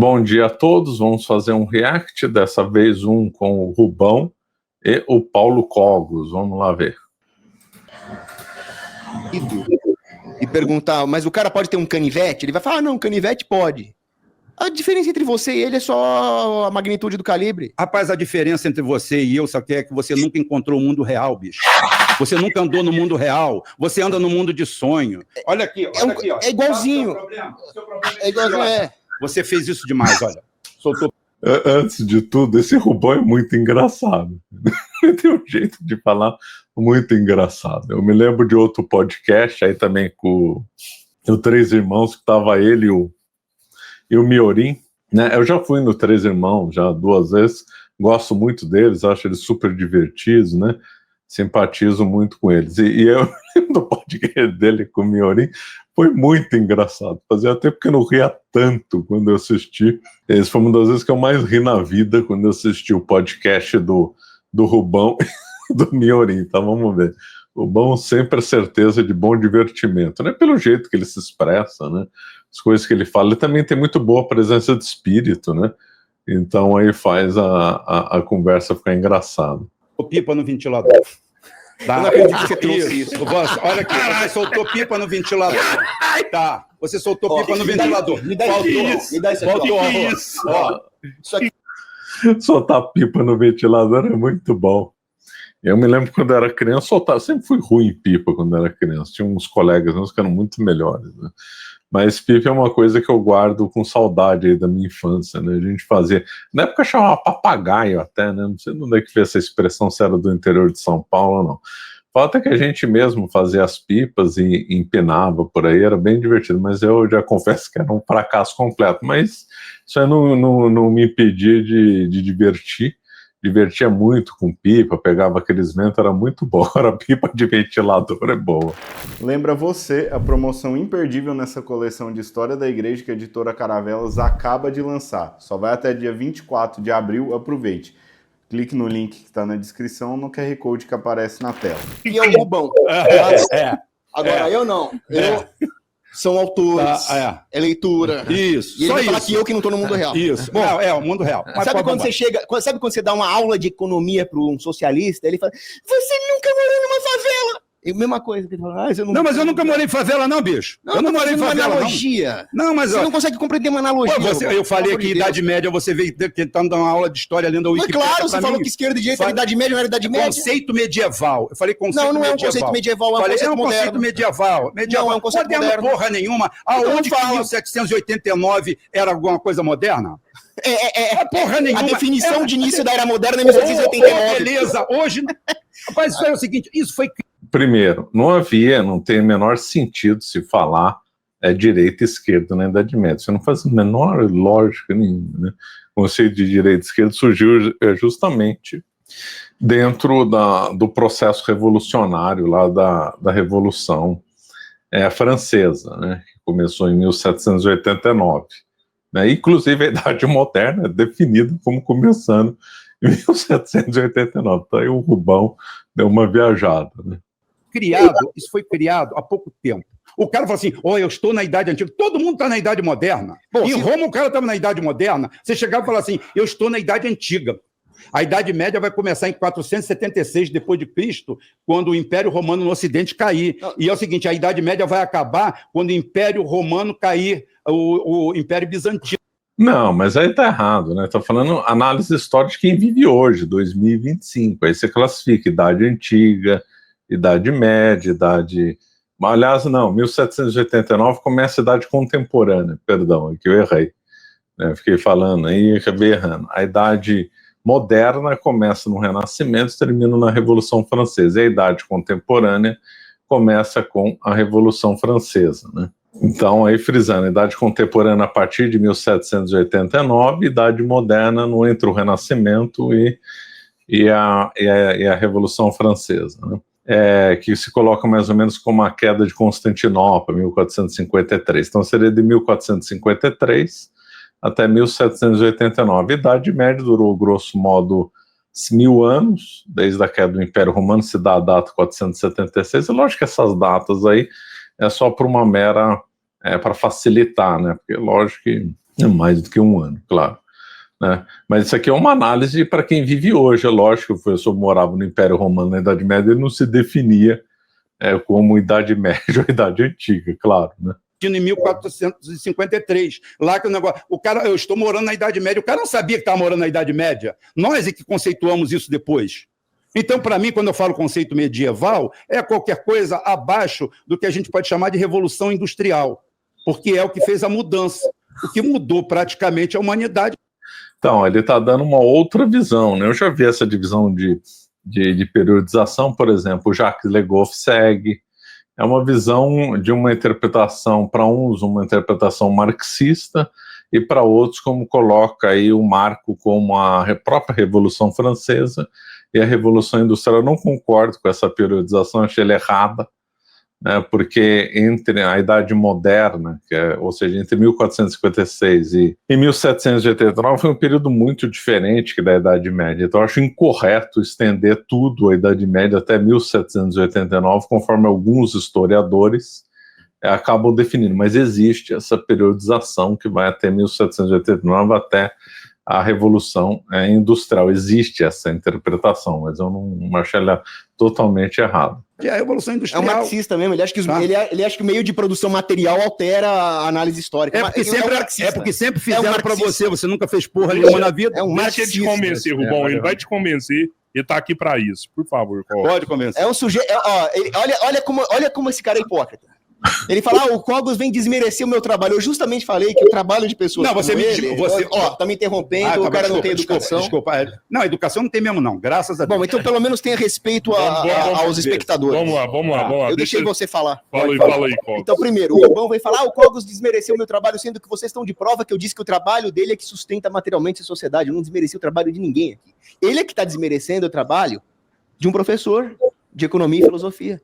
Bom dia a todos, vamos fazer um react, dessa vez um com o Rubão e o Paulo Cogos, vamos lá ver. E perguntar, mas o cara pode ter um canivete? Ele vai falar, não, canivete pode. A diferença entre você e ele é só a magnitude do calibre. Rapaz, a diferença entre você e eu, sabe, é que você nunca encontrou o mundo real, bicho. Você nunca andou no mundo real, você anda no mundo de sonho. Olha aqui, olha aqui, ó. É igualzinho. Seu problema É igualzinho, é. Você fez isso demais, olha. Soltou. Antes de tudo, esse Rubão é muito engraçado. Tem um jeito de falar muito engraçado. Eu me lembro de outro podcast, aí também com o Três Irmãos, que estava ele e o Miorim, né? Eu já fui no Três Irmãos, já 2 vezes, gosto muito deles, acho eles super divertidos, né? Simpatizo muito com eles. E eu lembro do podcast dele com o Miorim, foi muito engraçado. Fazia tempo que eu não ria tanto quando eu assisti. Esse foi uma das vezes que eu mais ri na vida, quando eu assisti o podcast do Rubão e do Miorim. Então vamos ver. O Rubão sempre a certeza de bom divertimento, né? Pelo jeito que ele se expressa, né? As coisas que ele fala. Ele também tem muito boa presença de espírito, né? Então aí faz a conversa ficar engraçada. Pipa no ventilador. Tá. Eu não acredito que você trouxe isso. Olha aqui, você soltou pipa no ventilador. Tá, você soltou pipa no ventilador. Me dá isso. Me dá isso aqui. Isso aqui. Soltar pipa no ventilador é muito bom. Eu me lembro quando eu era criança, soltar. Sempre fui ruim em pipa quando eu era criança. Tinha uns colegas meus que eram muito melhores, né? Mas pipa é uma coisa que eu guardo com saudade aí da minha infância, né? A gente fazia. Na época chamava papagaio até, né? Não sei de onde é que veio essa expressão, se era do interior de São Paulo ou não. Falta que a gente mesmo fazia as pipas e empinava por aí, era bem divertido, mas eu já confesso que era um fracasso completo. Mas isso aí não me impedia de divertir. Divertia muito com pipa, pegava aqueles ventos, era muito bom. A pipa de ventilador é boa. Lembra você a promoção imperdível nessa coleção de História da Igreja que a editora Caravelas acaba de lançar. Só vai até dia 24 de abril, aproveite. Clique no link que está na descrição, no QR Code que aparece na tela. E é o Rubão. Agora eu não. São autores, é leitura. Isso. E ele vai falar que eu que não estou no mundo real. Isso. Bom, o mundo real. Mas sabe quando você dá uma aula de economia para um socialista, ele fala, você nunca morou numa favela. É a mesma coisa que ele fala, não, mas eu nunca morei em favela, não, bicho. Não, eu não morei em favela, uma analogia. Não, mas você não consegue compreender uma analogia. Eu falei que Idade Média, você veio tentando dar uma aula de história lendo o Wikipedia. Mas claro, você falou que esquerda e direita era Idade Média, não era Idade Média. Conceito medieval. Eu falei conceito medieval. Não é um conceito medieval, é um conceito moderno. Conceito medieval. Não, é um conceito moderno. Porra nenhuma. Aonde que 1789 era alguma coisa moderna? Porra nenhuma. A definição de início da Era Moderna é 1789. Beleza, hoje... Rapaz, isso é o seguinte, isso foi... Primeiro, não tem o menor sentido se falar direita e esquerda na Idade Média. Isso não faz a menor lógica nenhuma, né? O conceito de direita e esquerda surgiu justamente dentro do processo revolucionário lá da Revolução Francesa, né? Que começou em 1789. Né? Inclusive a Idade Moderna é definida como começando em 1789. Então aí o Rubão deu uma viajada, né? Isso foi criado há pouco tempo. O cara fala assim, eu estou na Idade Antiga. Todo mundo está na Idade Moderna. Em Roma o cara estava na Idade Moderna. Você chegava e falava assim, eu estou na Idade Antiga. A Idade Média vai começar em 476 depois de Cristo, quando o Império Romano no Ocidente cair. E é o seguinte, a Idade Média vai acabar quando o Império Romano cair, o Império Bizantino. Não, mas aí tá errado, né? Tô falando análise histórica de quem vive hoje, 2025. Aí você classifica Idade Antiga, Idade Média, Idade... Aliás, não, 1789 começa a Idade Contemporânea, perdão, é que eu errei. Né? Fiquei falando aí, acabei errando. A Idade Moderna começa no Renascimento e termina na Revolução Francesa. E a Idade Contemporânea começa com a Revolução Francesa, né? Então, aí frisando, Idade Contemporânea a partir de 1789, Idade Moderna no entre o Renascimento e a Revolução Francesa, né? Que se coloca mais ou menos como a queda de Constantinopla, 1453. Então seria de 1453 até 1789. A Idade Média durou, grosso modo, 1000 anos, desde a queda do Império Romano, se dá a data 476. É lógico que essas datas aí é só por uma mera... para facilitar, né? Porque lógico que É mais do que um ano, claro. Né? Mas isso aqui é uma análise para quem vive hoje. É lógico que o professor morava no Império Romano na Idade Média, ele não se definia como Idade Média ou Idade Antiga, claro, né? Em 1453, lá que o negócio, o cara, eu estou morando na Idade Média, o cara não sabia que estava morando na Idade Média, nós é que conceituamos isso depois. Então, para mim, quando eu falo conceito medieval, é qualquer coisa abaixo do que a gente pode chamar de revolução industrial, porque é o que fez a mudança, o que mudou praticamente a humanidade. Então, ele está dando uma outra visão, né? Eu já vi essa divisão de periodização, por exemplo, o Jacques Le Goff segue. É uma visão de uma interpretação, para uns, uma interpretação marxista, e para outros, como coloca aí o Marco como a própria Revolução Francesa e a Revolução Industrial. Eu não concordo com essa periodização, achei ela errada, né, porque entre a Idade Moderna, ou seja, entre 1456 e 1789, foi um período muito diferente que da Idade Média. Então, eu acho incorreto estender tudo a Idade Média até 1789, conforme alguns historiadores acabam definindo. Mas existe essa periodização que vai até 1789, até a Revolução Industrial. Existe essa interpretação, mas eu não acho ela totalmente errada. E a Revolução Industrial... É um marxista mesmo, ele acha que, ele acha que o meio de produção material altera a análise histórica. Porque sempre fizeram para você nunca fez porra nenhuma na vida. É um marxista. Deixa ele te convencer, Rubão, ele vai te convencer. Ele tá aqui para isso, por favor. Pode convencer. É um sujeito... olha como esse cara é hipócrita. Ele fala, o Cogos vem desmerecer o meu trabalho. Eu justamente falei que o trabalho de pessoas não, você tá me interrompendo, o cara não tem educação. Desculpa. Não, educação não tem mesmo não, graças a Deus. Bom, então pelo menos tenha respeito aos espectadores. Vamos lá. Eu deixei você falar. Fala aí, Cogos. Então, primeiro, o Rubão vai falar, o Cogos desmereceu o meu trabalho, sendo que vocês estão de prova que eu disse que o trabalho dele é que sustenta materialmente a sociedade. Eu não desmereci o trabalho de ninguém aqui. Ele é que está desmerecendo o trabalho de um professor de economia e filosofia.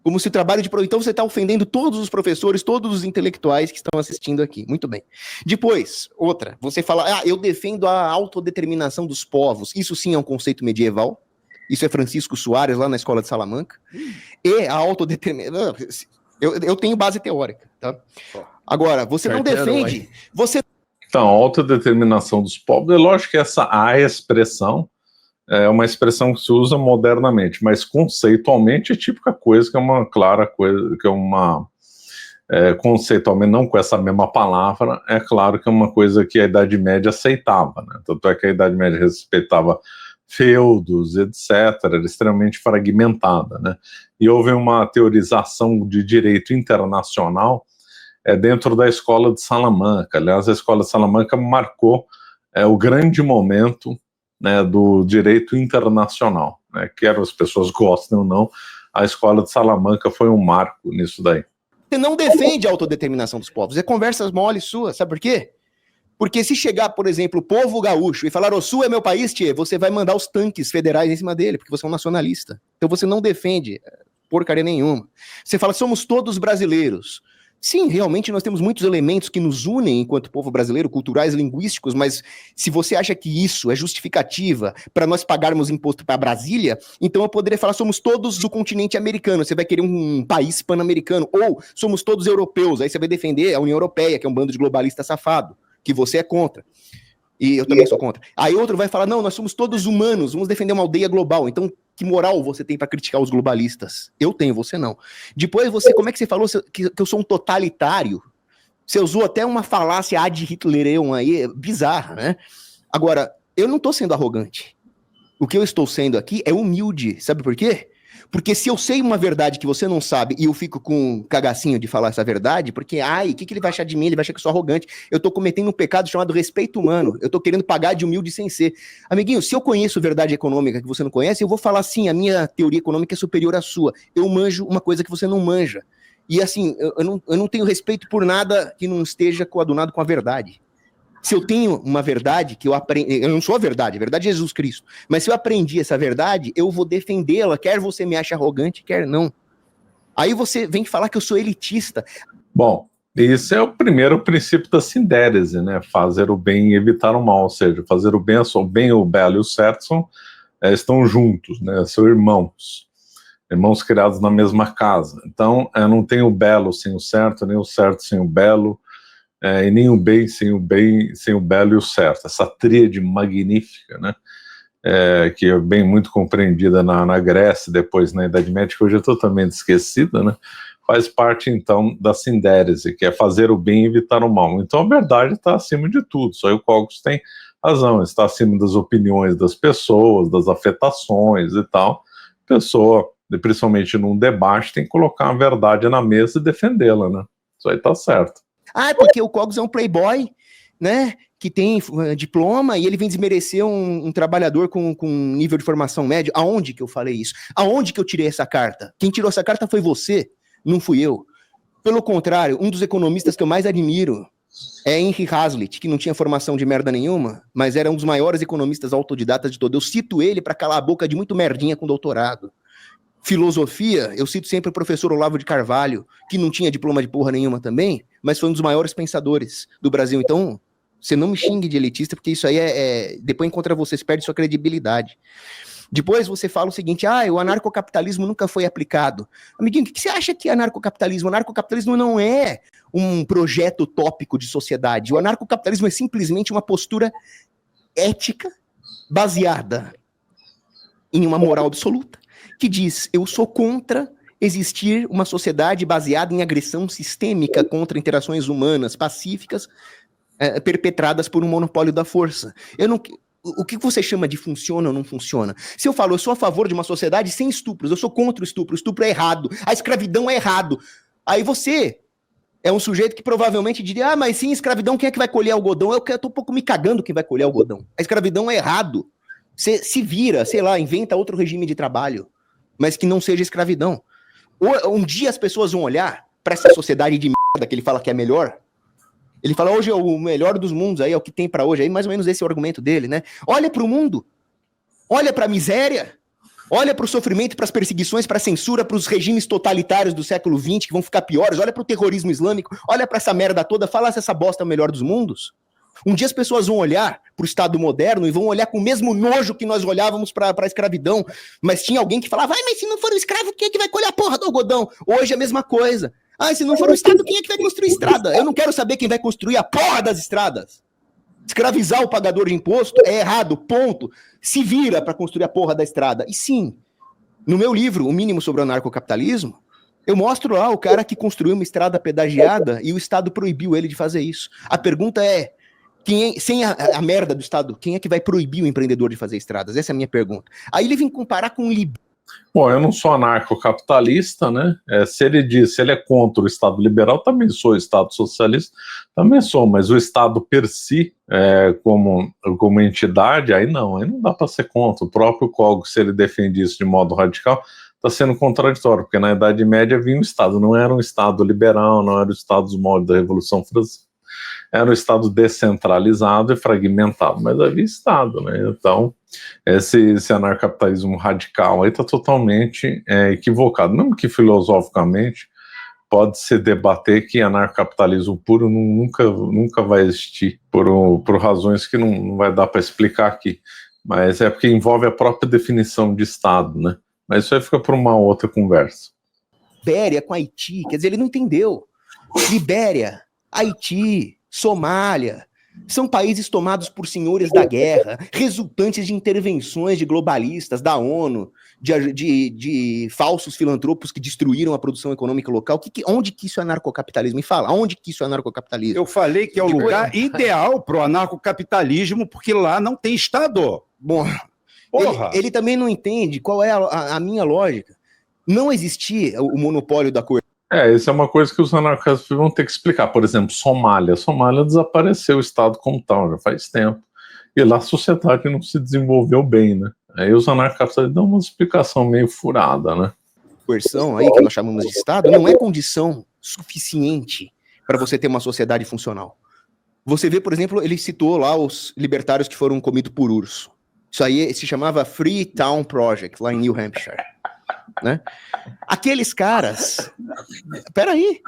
Como se o trabalho de... Então você está ofendendo todos os professores, todos os intelectuais que estão assistindo aqui. Muito bem. Depois, outra. Você fala, eu defendo a autodeterminação dos povos. Isso sim é um conceito medieval. Isso é Francisco Soares, lá na Escola de Salamanca. E a autodeterminação... Eu tenho base teórica, tá? Agora, você não defende... Então, a autodeterminação dos povos, é lógico que a expressão é uma expressão que se usa modernamente, mas conceitualmente é típica coisa, que é uma clara coisa, que é uma... conceitualmente, não com essa mesma palavra, é claro que é uma coisa que a Idade Média aceitava, né? Tanto é que a Idade Média respeitava feudos, etc., era extremamente fragmentada, né? E houve uma teorização de direito internacional dentro da Escola de Salamanca. Aliás, a Escola de Salamanca marcou o grande momento, né, do direito internacional, né? Quer as pessoas gostem ou não, a Escola de Salamanca foi um marco nisso daí. Você não defende a autodeterminação dos povos, é conversas mole sua, sabe por quê? Porque se chegar, por exemplo, o povo gaúcho e falar, o Sul é meu país, tchê, você vai mandar os tanques federais em cima dele, porque você é um nacionalista. Então você não defende porcaria nenhuma. Você fala, somos todos brasileiros. Sim, realmente nós temos muitos elementos que nos unem enquanto povo brasileiro, culturais, linguísticos, mas se você acha que isso é justificativa para nós pagarmos imposto para Brasília, então eu poderia falar, somos todos do continente americano, você vai querer um país pan-americano, ou somos todos europeus, aí você vai defender a União Europeia, que é um bando de globalista safado, que você é contra. E eu também sou contra. Aí outro vai falar, não, nós somos todos humanos, vamos defender uma aldeia global. Então, que moral você tem para criticar os globalistas? Eu tenho, você não. Depois você, como é que você falou que eu sou um totalitário? Você usou até uma falácia ad Hitlereum aí, bizarra, né? Agora, eu não tô sendo arrogante. O que eu estou sendo aqui é humilde. Sabe por quê? Porque se eu sei uma verdade que você não sabe e eu fico com um cagacinho de falar essa verdade, porque, o que ele vai achar de mim? Ele vai achar que eu sou arrogante. Eu tô cometendo um pecado chamado respeito humano. Eu tô querendo pagar de humilde sem ser. Amiguinho, se eu conheço verdade econômica que você não conhece, eu vou falar assim, a minha teoria econômica é superior à sua. Eu manjo uma coisa que você não manja. E assim, eu não tenho respeito por nada que não esteja coadunado com a verdade. Se eu tenho uma verdade que eu aprendi, eu não sou a verdade é Jesus Cristo, mas se eu aprendi essa verdade, eu vou defendê-la, quer você me ache arrogante, quer não. Aí você vem falar que eu sou elitista. Bom, esse é o primeiro princípio da sindérese, né? Fazer o bem e evitar o mal, ou seja, fazer o bem, o belo e o certo estão juntos, né? São irmãos criados na mesma casa. Então, não tem o belo sem o certo, nem o certo sem o belo. e nem o bem sem o belo e o certo. Essa tríade magnífica, né? Que é bem muito compreendida na Grécia, depois na Idade Média, que hoje é totalmente esquecida, né? Faz parte, então, da sindérese, que é fazer o bem e evitar o mal. Então, a verdade está acima de tudo. Só o Cogos tem razão, está acima das opiniões das pessoas, das afetações e tal. A pessoa, principalmente num debate, tem que colocar a verdade na mesa e defendê-la, né? Isso aí tá certo. Porque o Cogos é um playboy, né? Que tem diploma e ele vem desmerecer um trabalhador com nível de formação médio. Aonde que eu falei isso? Aonde que eu tirei essa carta? Quem tirou essa carta foi você, não fui eu. Pelo contrário, um dos economistas que eu mais admiro é Henry Hazlitt, que não tinha formação de merda nenhuma, mas era um dos maiores economistas autodidatas de todo. Eu cito ele para calar a boca de muito merdinha com doutorado. Filosofia, eu cito sempre o professor Olavo de Carvalho, que não tinha diploma de porra nenhuma também, mas foi um dos maiores pensadores do Brasil. Então, você não me xingue de elitista, porque isso aí depois contra você, você perde sua credibilidade. Depois você fala o seguinte, o anarcocapitalismo nunca foi aplicado. Amiguinho, o que você acha que é anarcocapitalismo? O anarcocapitalismo não é um projeto utópico de sociedade. O anarcocapitalismo é simplesmente uma postura ética baseada em uma moral absoluta, que diz, eu sou contra existir uma sociedade baseada em agressão sistêmica contra interações humanas pacíficas perpetradas por um monopólio da força. O que você chama de funciona ou não funciona? Se eu falo, eu sou a favor de uma sociedade sem estupros, eu sou contra o estupro é errado, a escravidão é errado. Aí você é um sujeito que provavelmente diria, mas sim, escravidão, quem é que vai colher algodão? Eu tô um pouco me cagando quem vai colher algodão. A escravidão é errado. Você se vira, sei lá, inventa outro regime de trabalho, mas que não seja escravidão. Um dia as pessoas vão olhar para essa sociedade de merda que ele fala que é melhor. Ele fala, hoje é o melhor dos mundos, aí é o que tem para hoje, aí mais ou menos esse é o argumento dele, né? Olha para o mundo, olha para a miséria, olha para o sofrimento, para as perseguições, para a censura, para os regimes totalitários do século XX, que vão ficar piores, olha para o terrorismo islâmico, olha para essa merda toda, fala se essa bosta é o melhor dos mundos. Um dia as pessoas vão olhar para o Estado moderno e vão olhar com o mesmo nojo que nós olhávamos para a escravidão, mas tinha alguém que falava, mas se não for o escravo, quem é que vai colher a porra do algodão? Hoje é a mesma coisa. Se não for o Estado, quem é que vai construir estrada? Eu não quero saber quem vai construir a porra das estradas. Escravizar o pagador de imposto é errado, ponto. Se vira para construir a porra da estrada. E sim, no meu livro, O Mínimo sobre o Anarcocapitalismo, eu mostro lá o cara que construiu uma estrada pedagiada e o Estado proibiu ele de fazer isso. A pergunta é, sem a merda do Estado, quem é que vai proibir o empreendedor de fazer estradas? Essa é a minha pergunta. Aí ele vem comparar com o Bom, eu não sou anarcocapitalista, né? Se ele é contra o Estado liberal, também sou. O Estado socialista, também sou. Mas o Estado per si, como entidade, aí não dá para ser contra. O próprio Cogos, se ele defende isso de modo radical, está sendo contraditório, porque na Idade Média vinha um Estado, não era um Estado liberal, não era o Estado dos moldes da Revolução Francesa. Era um Estado descentralizado e fragmentado, mas havia Estado, né? Então, esse anarcapitalismo radical aí está totalmente equivocado. Mesmo que filosoficamente pode-se debater que anarcapitalismo puro nunca vai existir, por razões que não vai dar para explicar aqui. Mas é porque envolve a própria definição de Estado, né? Mas isso aí fica para uma outra conversa. Libéria com Haiti, quer dizer, ele não entendeu. Libéria, Haiti, Somália, são países tomados por senhores da guerra, resultantes de intervenções de globalistas, da ONU, de falsos filantropos que destruíram a produção econômica local. Onde que isso é anarcocapitalismo? Me fala, onde que isso é anarcocapitalismo? Eu falei que é o lugar ideal para o anarcocapitalismo, porque lá não tem Estado. Bom, ele também não entende qual é a minha lógica. Não existia o monopólio da cor. Isso é uma coisa que os anarcas vão ter que explicar. Por exemplo, Somália. Somália desapareceu o Estado como tal, já faz tempo. E lá a sociedade não se desenvolveu bem, né? Aí os anarcapitalistas dão uma explicação meio furada, né? Coerção aí, que nós chamamos de Estado, não é condição suficiente para você ter uma sociedade funcional. Você vê, por exemplo, ele citou lá os libertários que foram comidos por urso. Isso aí se chamava Freetown Project, lá em New Hampshire. Né? Aqueles caras. Peraí.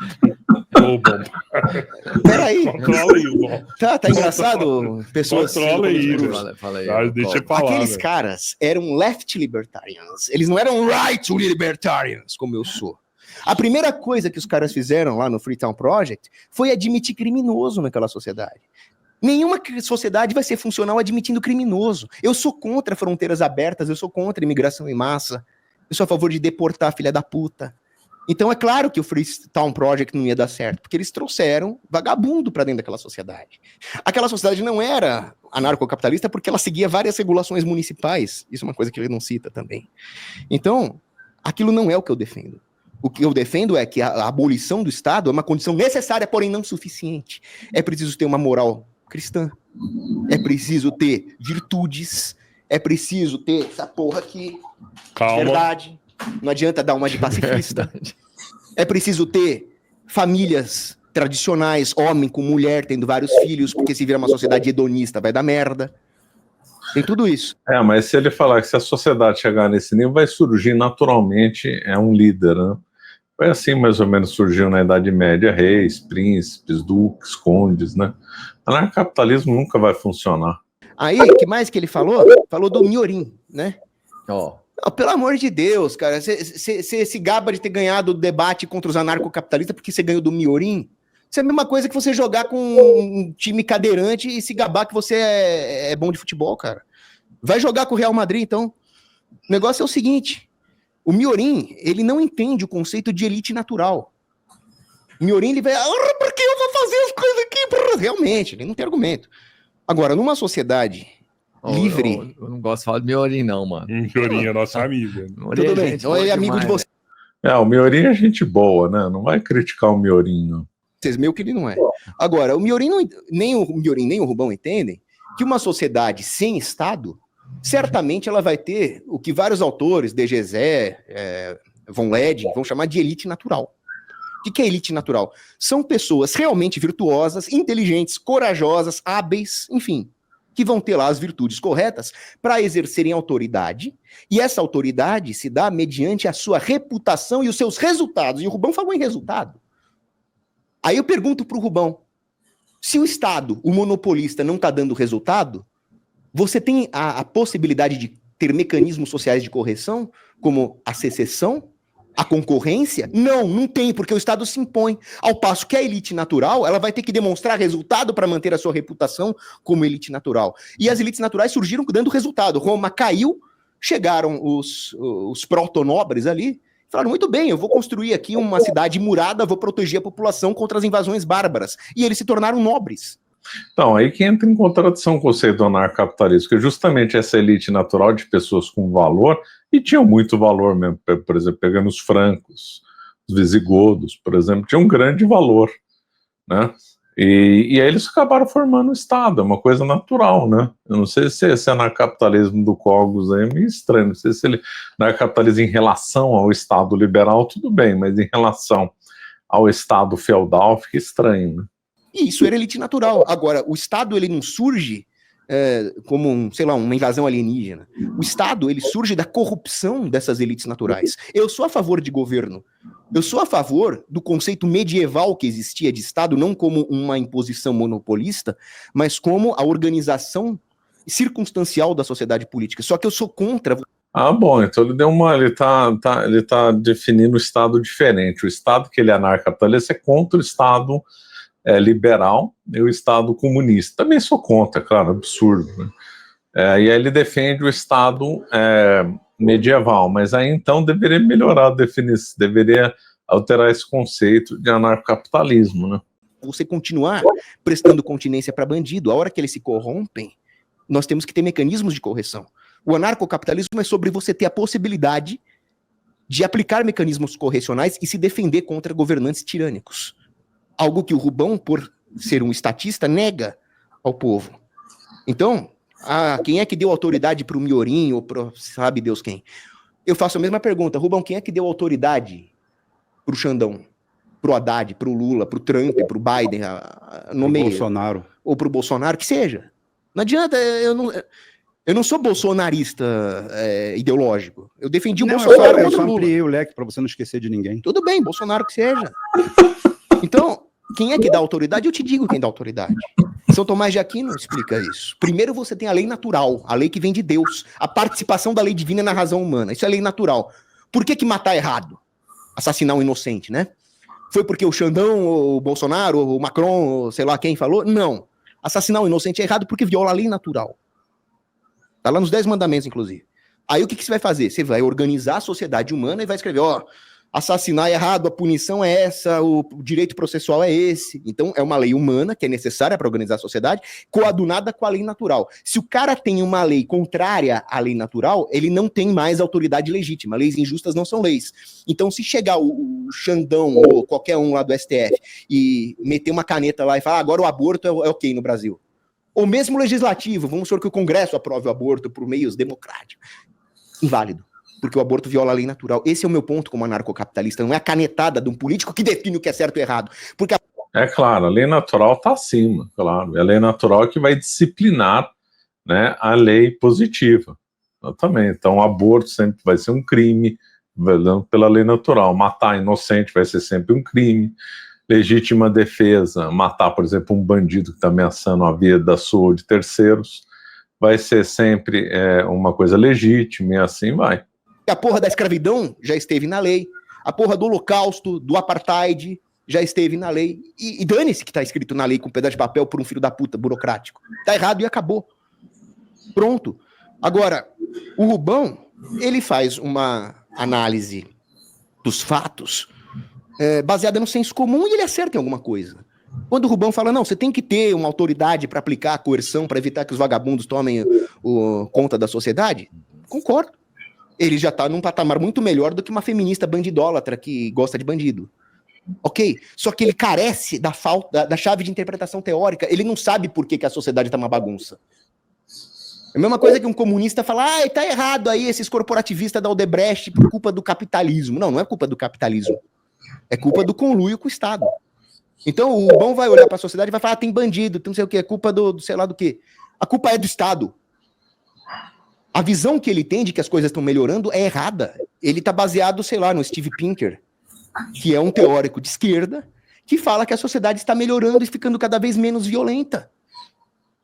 Peraí. Controla aí, bom. Tá engraçado? Pessoas. Controla aí, fala aí. Deixa eu falar. Aqueles caras eram left libertarians. Eles não eram right libertarians, como eu sou. A primeira coisa que os caras fizeram lá no Freetown Project foi admitir criminoso naquela sociedade. Nenhuma sociedade vai ser funcional admitindo criminoso. Eu sou contra fronteiras abertas, eu sou contra imigração em massa, eu sou a favor de deportar filha da puta. Então é claro que o Freetown Project não ia dar certo, porque eles trouxeram vagabundo para dentro daquela sociedade. Aquela sociedade não era anarcocapitalista porque ela seguia várias regulações municipais. Isso é uma coisa que ele não cita também. Então, aquilo não é o que eu defendo. O que eu defendo é que a abolição do Estado é uma condição necessária, porém não suficiente. É preciso ter uma moral cristã, é preciso ter virtudes, é preciso ter essa porra aqui, verdade. Não adianta dar uma de pacifista. É preciso ter famílias tradicionais, homem com mulher, tendo vários filhos, porque se virar uma sociedade hedonista vai dar merda. Tem tudo isso. Mas se ele falar que se a sociedade chegar nesse nível, vai surgir naturalmente um líder, né? Foi assim mais ou menos surgiu na Idade Média, reis, príncipes, duques, condes, né? O anarcapitalismo nunca vai funcionar. Aí, o que mais que ele falou? Falou do Miorim, né? Ó. Oh, pelo amor de Deus, cara, você se gaba de ter ganhado o debate contra os anarcocapitalistas porque você ganhou do Miorim? Isso é a mesma coisa que você jogar com um time cadeirante e se gabar que você é bom de futebol, cara. Vai jogar com o Real Madrid, então. O negócio é o seguinte, o Miorim, ele não entende o conceito de elite natural. O Miorim, ele vai, por que eu vou fazer as coisas aqui? Realmente, ele não tem argumento. Agora, numa sociedade livre... Eu não gosto de falar de Miorim, não, mano. Miorim é nosso amigo. Tudo bem, então ele é amigo de você. O Miorim é gente boa, né? Não vai criticar o Miorim, não. Vocês meio que ele não é. Agora, o Miorim nem o Miorim nem o Rubão entendem que uma sociedade sem Estado, certamente ela vai ter o que vários autores, De Gesé, von Leding, vão chamar de elite natural. O que é elite natural? São pessoas realmente virtuosas, inteligentes, corajosas, hábeis, enfim, que vão ter lá as virtudes corretas para exercerem autoridade, e essa autoridade se dá mediante a sua reputação e os seus resultados. E o Rubão falou em resultado. Aí eu pergunto para o Rubão, se o Estado, o monopolista, não está dando resultado, você tem a possibilidade de ter mecanismos sociais de correção, como a secessão, a concorrência? Não tem, porque o Estado se impõe. Ao passo que a elite natural, ela vai ter que demonstrar resultado para manter a sua reputação como elite natural. E as elites naturais surgiram dando resultado. Roma caiu, chegaram os protonobres ali, falaram, muito bem, eu vou construir aqui uma cidade murada, vou proteger a população contra as invasões bárbaras. E eles se tornaram nobres. Então, aí que entra em contradição com o conceito do anarcapitalismo, que justamente essa elite natural de pessoas com valor, e tinham muito valor mesmo, por exemplo, pegando os francos, os visigodos, por exemplo, tinham um grande valor, né? E aí eles acabaram formando o Estado, é uma coisa natural, né? Eu não sei se esse anarcapitalismo do Cogos aí é meio estranho, não sei se ele anarcapitalismo em relação ao Estado liberal, tudo bem, mas em relação ao Estado feudal fica estranho, né? E isso era elite natural. Agora, o Estado ele não surge como, uma invasão alienígena. O Estado ele surge da corrupção dessas elites naturais. Eu sou a favor de governo. Eu sou a favor do conceito medieval que existia de Estado, não como uma imposição monopolista, mas como a organização circunstancial da sociedade política. Só que eu sou contra... Bom, então ele tá definindo um Estado diferente. O Estado que ele é anarcapitalista é contra o Estado liberal e o Estado comunista. Também sou contra, claro, absurdo, né? E aí ele defende o Estado medieval, mas aí então deveria melhorar a definição, deveria alterar esse conceito de anarcocapitalismo, né? Você continuar prestando continência para bandido, a hora que eles se corrompem, nós temos que ter mecanismos de correção. O anarcocapitalismo é sobre você ter a possibilidade de aplicar mecanismos correcionais e se defender contra governantes tirânicos. Algo que o Rubão, por ser um estatista, nega ao povo. Então, quem é que deu autoridade para o Miorim ou para sabe Deus quem? Eu faço a mesma pergunta. Rubão, quem é que deu autoridade para o Xandão? Para o Haddad, para o Lula, para o Trump, para o Biden, nomeia, Bolsonaro. Ou para o Bolsonaro, que seja. Não adianta, eu não sou bolsonarista ideológico. Eu defendi o Bolsonaro. Eu só ampliei o leque para você não esquecer de ninguém. Tudo bem, Bolsonaro que seja. Então, quem é que dá autoridade? Eu te digo quem dá autoridade. São Tomás de Aquino explica isso. Primeiro você tem a lei natural, a lei que vem de Deus. A participação da lei divina na razão humana. Isso é lei natural. Por que matar é errado? assassinar um inocente, né? Foi porque o Xandão, o Bolsonaro, o Macron, sei lá quem falou? Não. Assassinar um inocente é errado porque viola a lei natural. Tá lá nos 10 mandamentos, inclusive. Aí o que você vai fazer? Você vai organizar a sociedade humana e vai escrever, ó, assassinar é errado, a punição é essa, o direito processual é esse. Então, é uma lei humana que é necessária para organizar a sociedade, coadunada com a lei natural. Se o cara tem uma lei contrária à lei natural, ele não tem mais autoridade legítima. Leis injustas não são leis. Então, se chegar o Xandão ou qualquer um lá do STF e meter uma caneta lá e falar, agora o aborto é ok no Brasil. Ou mesmo legislativo, vamos supor que o Congresso aprove o aborto por meios democráticos. Inválido. Porque o aborto viola a lei natural. Esse é o meu ponto como anarcocapitalista. Não é a canetada de um político que define o que é certo e errado. Porque É claro, a lei natural está acima, claro. É a lei natural que vai disciplinar, né, a lei positiva. Exatamente. Então, o aborto sempre vai ser um crime, pela lei natural. Matar inocente vai ser sempre um crime. Legítima defesa, matar, por exemplo, um bandido que está ameaçando a vida sua ou de terceiros, vai ser sempre uma coisa legítima e assim vai. A porra da escravidão já esteve na lei. A porra do holocausto, do apartheid, já esteve na lei. E dane-se que tá escrito na lei com um pedaço de papel por um filho da puta burocrático. Tá errado e acabou. Pronto. Agora, o Rubão, ele faz uma análise dos fatos baseada no senso comum e ele acerta em alguma coisa. Quando o Rubão fala, não, você tem que ter uma autoridade para aplicar a coerção, para evitar que os vagabundos tomem conta da sociedade, concordo. Ele já tá num patamar muito melhor do que uma feminista bandidólatra que gosta de bandido. Ok? Só que ele carece da chave de interpretação teórica. Ele não sabe por que a sociedade tá uma bagunça. É a mesma coisa que um comunista falar, tá errado aí esses corporativistas da Odebrecht por culpa do capitalismo. Não, não é culpa do capitalismo. É culpa do conluio com o Estado. Então o Rubão vai olhar para a sociedade e vai falar, tem bandido, tem não sei o que, é culpa do sei lá do que. A culpa é do Estado. A visão que ele tem de que as coisas estão melhorando é errada. Ele está baseado, sei lá, no Steve Pinker, que é um teórico de esquerda, que fala que a sociedade está melhorando e ficando cada vez menos violenta.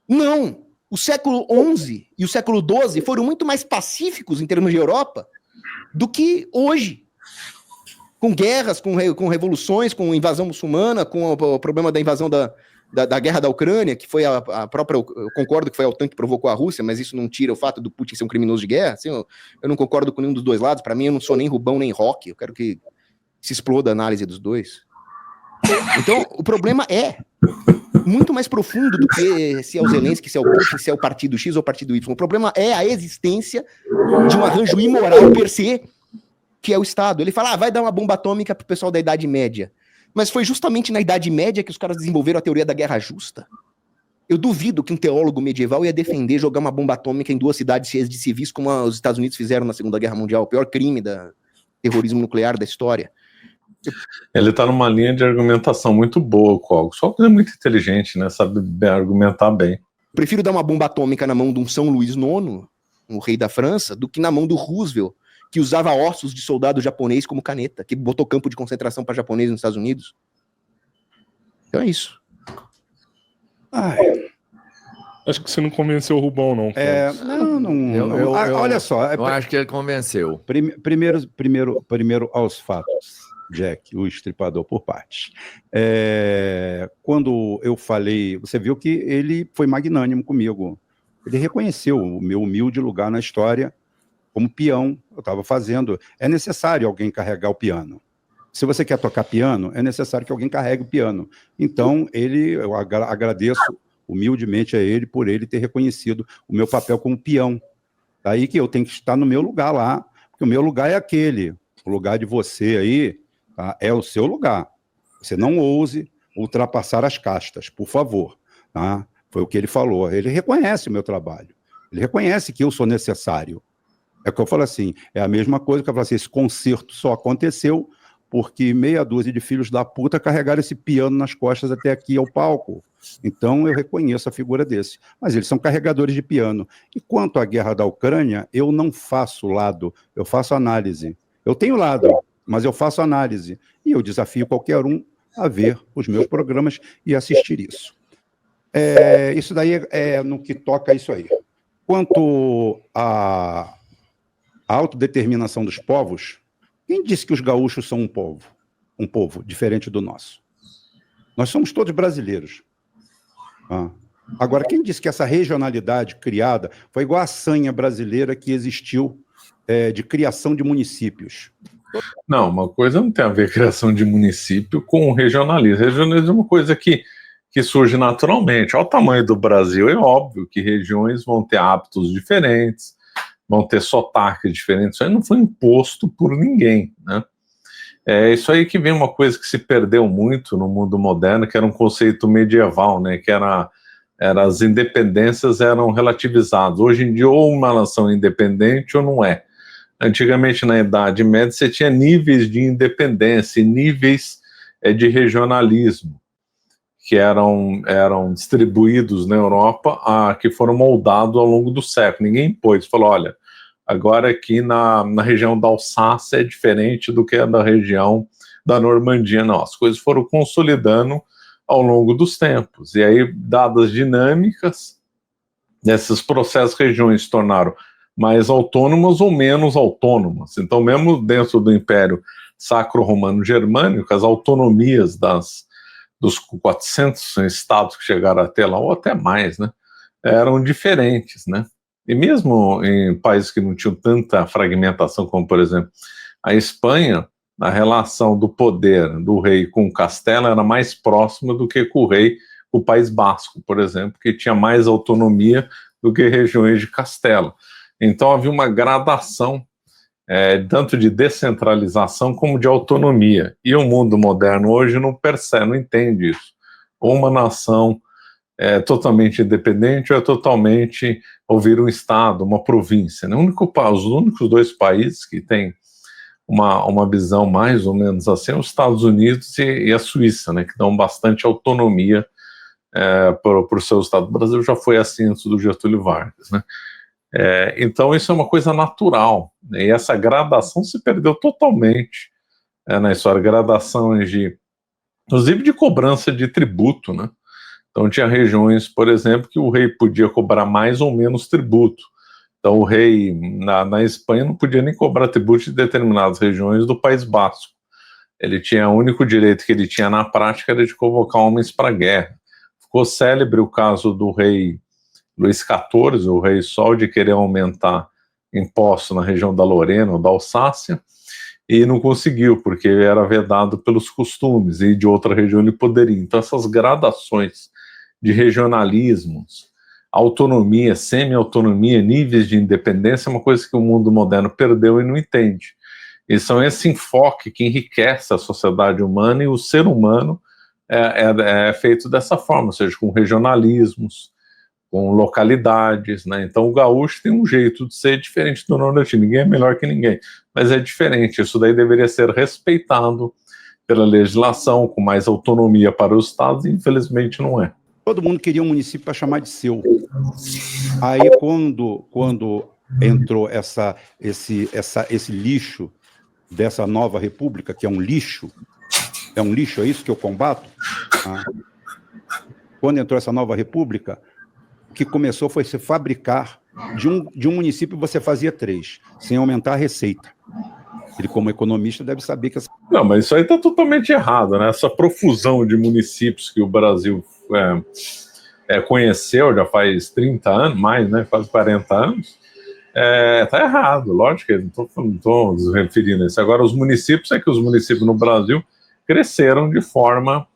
Não! O século XI e o século XII foram muito mais pacíficos em termos de Europa do que hoje. Com guerras, com revoluções, com invasão muçulmana, com o problema da invasão da guerra da Ucrânia, que foi a própria... Eu concordo que foi a OTAN que provocou a Rússia, mas isso não tira o fato do Putin ser um criminoso de guerra. Assim, eu não concordo com nenhum dos dois lados. Para mim, eu não sou nem Rubão nem Rock. Eu quero que se exploda a análise dos dois. Então, o problema é muito mais profundo do que se é o Zelensky, se é o Putin, se é o partido X ou o partido Y. O problema é a existência de um arranjo imoral per se, que é o Estado. Ele fala, vai dar uma bomba atômica pro pessoal da Idade Média. Mas foi justamente na Idade Média que os caras desenvolveram a teoria da guerra justa. Eu duvido que um teólogo medieval ia defender jogar uma bomba atômica em 2 cidades cheias de civis, como os Estados Unidos fizeram na Segunda Guerra Mundial, o pior crime do terrorismo nuclear da história. Ele está numa linha de argumentação muito boa, Cogos. Só que ele é muito inteligente, né? Sabe argumentar bem. Prefiro dar uma bomba atômica na mão de um São Luís IX, o rei da França, do que na mão do Roosevelt, que usava ossos de soldado japonês como caneta, que botou campo de concentração para japonês nos Estados Unidos. Então é isso. Acho que você não convenceu o Rubão, não. Olha só. Eu acho que ele convenceu. Primeiro aos fatos, Jack, o estripador por partes. Quando eu falei, você viu que ele foi magnânimo comigo. Ele reconheceu o meu humilde lugar na história como peão. Eu estava fazendo. É necessário alguém carregar o piano. Se você quer tocar piano, é necessário que alguém carregue o piano. Então, eu agradeço humildemente a ele por ele ter reconhecido o meu papel como peão. Daí que eu tenho que estar no meu lugar lá, porque o meu lugar é aquele. O lugar de você aí, tá, é o seu lugar. Você não ouse ultrapassar as castas, por favor. Tá? Foi o que ele falou. Ele reconhece o meu trabalho. Ele reconhece que eu sou necessário. É o que eu falo assim, é a mesma coisa que eu falo assim, esse concerto só aconteceu porque meia dúzia de filhos da puta carregaram esse piano nas costas até aqui ao palco. Então eu reconheço a figura desse. Mas eles são carregadores de piano. E quanto à guerra da Ucrânia, eu não faço lado, eu faço análise. Eu tenho lado, mas eu faço análise. E eu desafio qualquer um a ver os meus programas e assistir isso. Isso daí é no que toca isso aí. Quanto à autodeterminação dos povos, Quem disse que os gaúchos são um povo diferente do nosso? Nós somos todos brasileiros. Agora, quem disse que essa regionalidade criada foi igual a sanha brasileira que existiu de criação de municípios? Não, uma coisa não tem a ver criação de município com regionalismo. Regionalismo é uma coisa que surge naturalmente. Ao tamanho do Brasil, é óbvio que regiões vão ter hábitos diferentes, vão ter sotaques diferentes. Isso aí não foi imposto por ninguém, né? É isso aí que vem uma coisa que se perdeu muito no mundo moderno, que era um conceito medieval, né? Que era as independências eram relativizadas. Hoje em dia, ou uma nação é independente ou não é. Antigamente, na Idade Média, você tinha níveis de independência e níveis de regionalismo, que eram distribuídos na Europa, que foram moldados ao longo do século. Ninguém impôs, falou, olha, agora aqui na região da Alsácia é diferente do que é da região da Normandia. Não, as coisas foram consolidando ao longo dos tempos. E aí, dadas as dinâmicas, esses processos, regiões se tornaram mais autônomas ou menos autônomas. Então, mesmo dentro do Império Sacro-Romano-Germânico, as autonomias dos 400 estados que chegaram até lá, ou até mais, né, eram diferentes, né? E mesmo em países que não tinham tanta fragmentação, como, por exemplo, a Espanha, a relação do poder do rei com o castelo era mais próxima do que com o rei, o País Basco, por exemplo, que tinha mais autonomia do que regiões de castelo. Então havia uma gradação, tanto de descentralização como de autonomia. E o mundo moderno hoje não percebe, não entende isso. Ou uma nação é totalmente independente ou é totalmente ouvir um estado, uma província. Né? Os únicos dois países que têm uma visão mais ou menos assim são os Estados Unidos e a Suíça, né, que dão bastante autonomia para o seu estado. O Brasil já foi assim antes do Getúlio Vargas, né? Então isso é uma coisa natural, né? E essa gradação se perdeu totalmente na história, gradações inclusive de cobrança de tributo, né? Então tinha regiões, por exemplo, que o rei podia cobrar mais ou menos tributo. Então o rei na Espanha não podia nem cobrar tributo de determinadas regiões do País Basco. Ele tinha, o único direito que ele tinha na prática era de convocar homens para a guerra. Ficou célebre o caso do rei Luís XIV, o rei Sol, de querer aumentar impostos na região da Lorena ou da Alsácia, e não conseguiu, porque era vedado pelos costumes, e de outra região ele poderia. Então essas gradações de regionalismos, autonomia, semi-autonomia, níveis de independência é uma coisa que o mundo moderno perdeu e não entende. E são esse enfoque que enriquece a sociedade humana, e o ser humano é feito dessa forma, ou seja, com regionalismos, com localidades, né? Então o gaúcho tem um jeito de ser diferente do nordestino. Ninguém é melhor que ninguém, mas é diferente. Isso daí deveria ser respeitado pela legislação, com mais autonomia para os estados, e infelizmente não é. Todo mundo queria um município para chamar de seu. Aí, quando entrou esse lixo dessa nova república, que é um lixo, é isso que eu combato? Quando entrou essa nova república, o que começou foi se fabricar, de um município você fazia 3, sem aumentar a receita. Ele, como economista, deve saber que... Não, mas isso aí está totalmente errado, né? Essa profusão de municípios que o Brasil conheceu já faz 30 anos, mais, né? Quase 40 anos, está errado, lógico, não estou nos referindo a isso. Agora, os municípios no Brasil cresceram de forma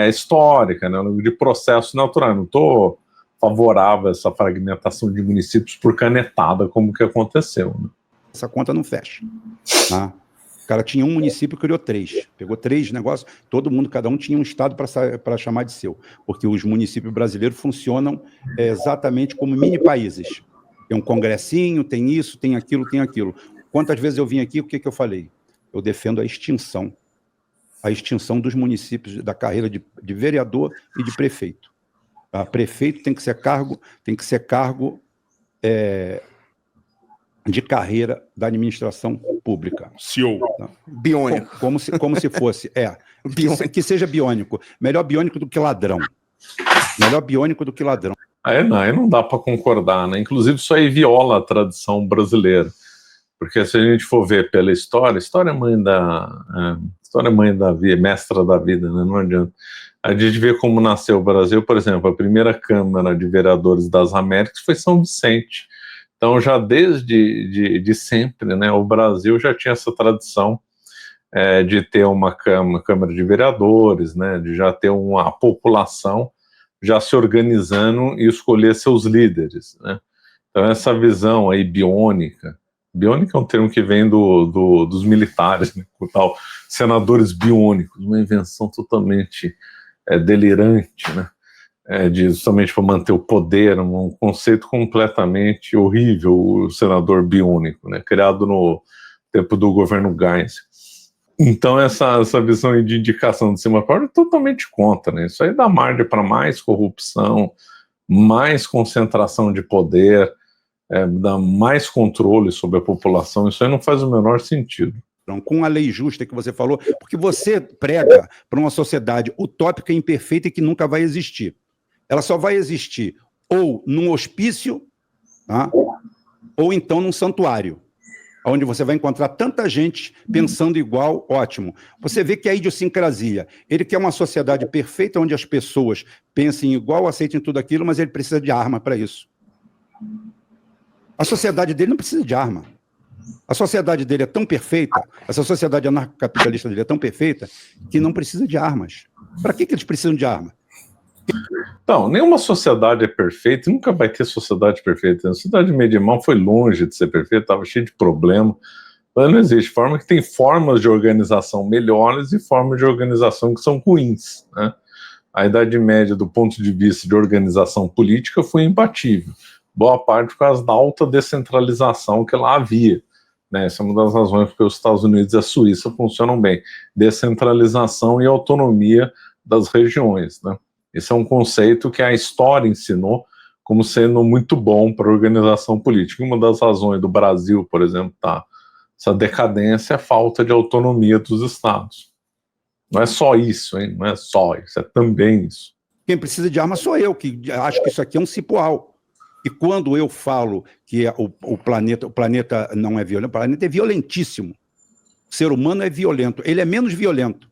histórica, né? De processo natural. Não estou favorável a essa fragmentação de municípios por canetada, como que aconteceu, né? Essa conta não fecha. Tá? O cara tinha um município, criou 3. Pegou 3 negócios, cada um tinha um estado para chamar de seu. Porque os municípios brasileiros funcionam exatamente como mini países. Tem um congressinho, tem isso, tem aquilo, tem aquilo. Quantas vezes eu vim aqui, o que eu falei? Eu defendo a extinção dos municípios, da carreira de vereador e de prefeito. Tá? Prefeito tem que ser cargo de carreira da administração pública. CEO. Tá? Biônico. Como se fosse. Que seja biônico. Melhor biônico do que ladrão. Melhor biônico do que ladrão. Aí não dá para concordar, né? Inclusive isso aí viola a tradição brasileira. Porque se a gente for ver pela história, história é mãe da vida, mestra da vida, né? Não adianta. A gente vê como nasceu o Brasil, por exemplo, a primeira Câmara de Vereadores das Américas foi São Vicente. Então, já desde de sempre, né, o Brasil já tinha essa tradição de ter uma Câmara de Vereadores, né, de já ter uma população já se organizando e escolher seus líderes, né? Então, essa visão aí biônica é um termo que vem dos militares, né, o tal senadores biônicos, uma invenção totalmente delirante, né? Justamente para manter o poder, um conceito completamente horrível, o senador biônico, né? Criado no tempo do governo Geisel. Então, essa visão de indicação de cima para baixo é totalmente contra, né? Isso aí dá margem para mais corrupção, mais concentração de poder, dá mais controle sobre a população. Isso aí não faz o menor sentido. Com a lei justa que você falou, porque você prega para uma sociedade utópica, imperfeita e que nunca vai existir. Ela só vai existir ou num hospício, tá? Ou então num santuário, onde você vai encontrar tanta gente pensando igual, ótimo. Você vê que a idiosincrasia, ele quer uma sociedade perfeita, onde as pessoas pensem igual, aceitem tudo aquilo, mas ele precisa de arma para isso. A sociedade dele não precisa de arma. A sociedade dele é tão perfeita, essa sociedade anarcocapitalista dele é tão perfeita, que não precisa de armas. Para que eles precisam de arma? Não, nenhuma sociedade é perfeita, nunca vai ter sociedade perfeita. A sociedade medieval foi longe de ser perfeita, estava cheia de problemas. Mas não existe forma que tem formas de organização melhores e formas de organização que são ruins, né? A Idade Média, do ponto de vista de organização política, foi imbatível. Boa parte por causa da alta descentralização que lá havia, né? Essa é uma das razões porque os Estados Unidos e a Suíça funcionam bem. Descentralização e autonomia das regiões, né? Esse é um conceito que a história ensinou como sendo muito bom para a organização política. Uma das razões do Brasil, por exemplo, essa decadência é a falta de autonomia dos estados. Não é só isso, hein? Não é só isso, é também isso. Quem precisa de arma sou eu, que acho que isso aqui é um cipoal. E quando eu falo que o planeta não é violento, o planeta é violentíssimo. O ser humano é violento. Ele é menos violento.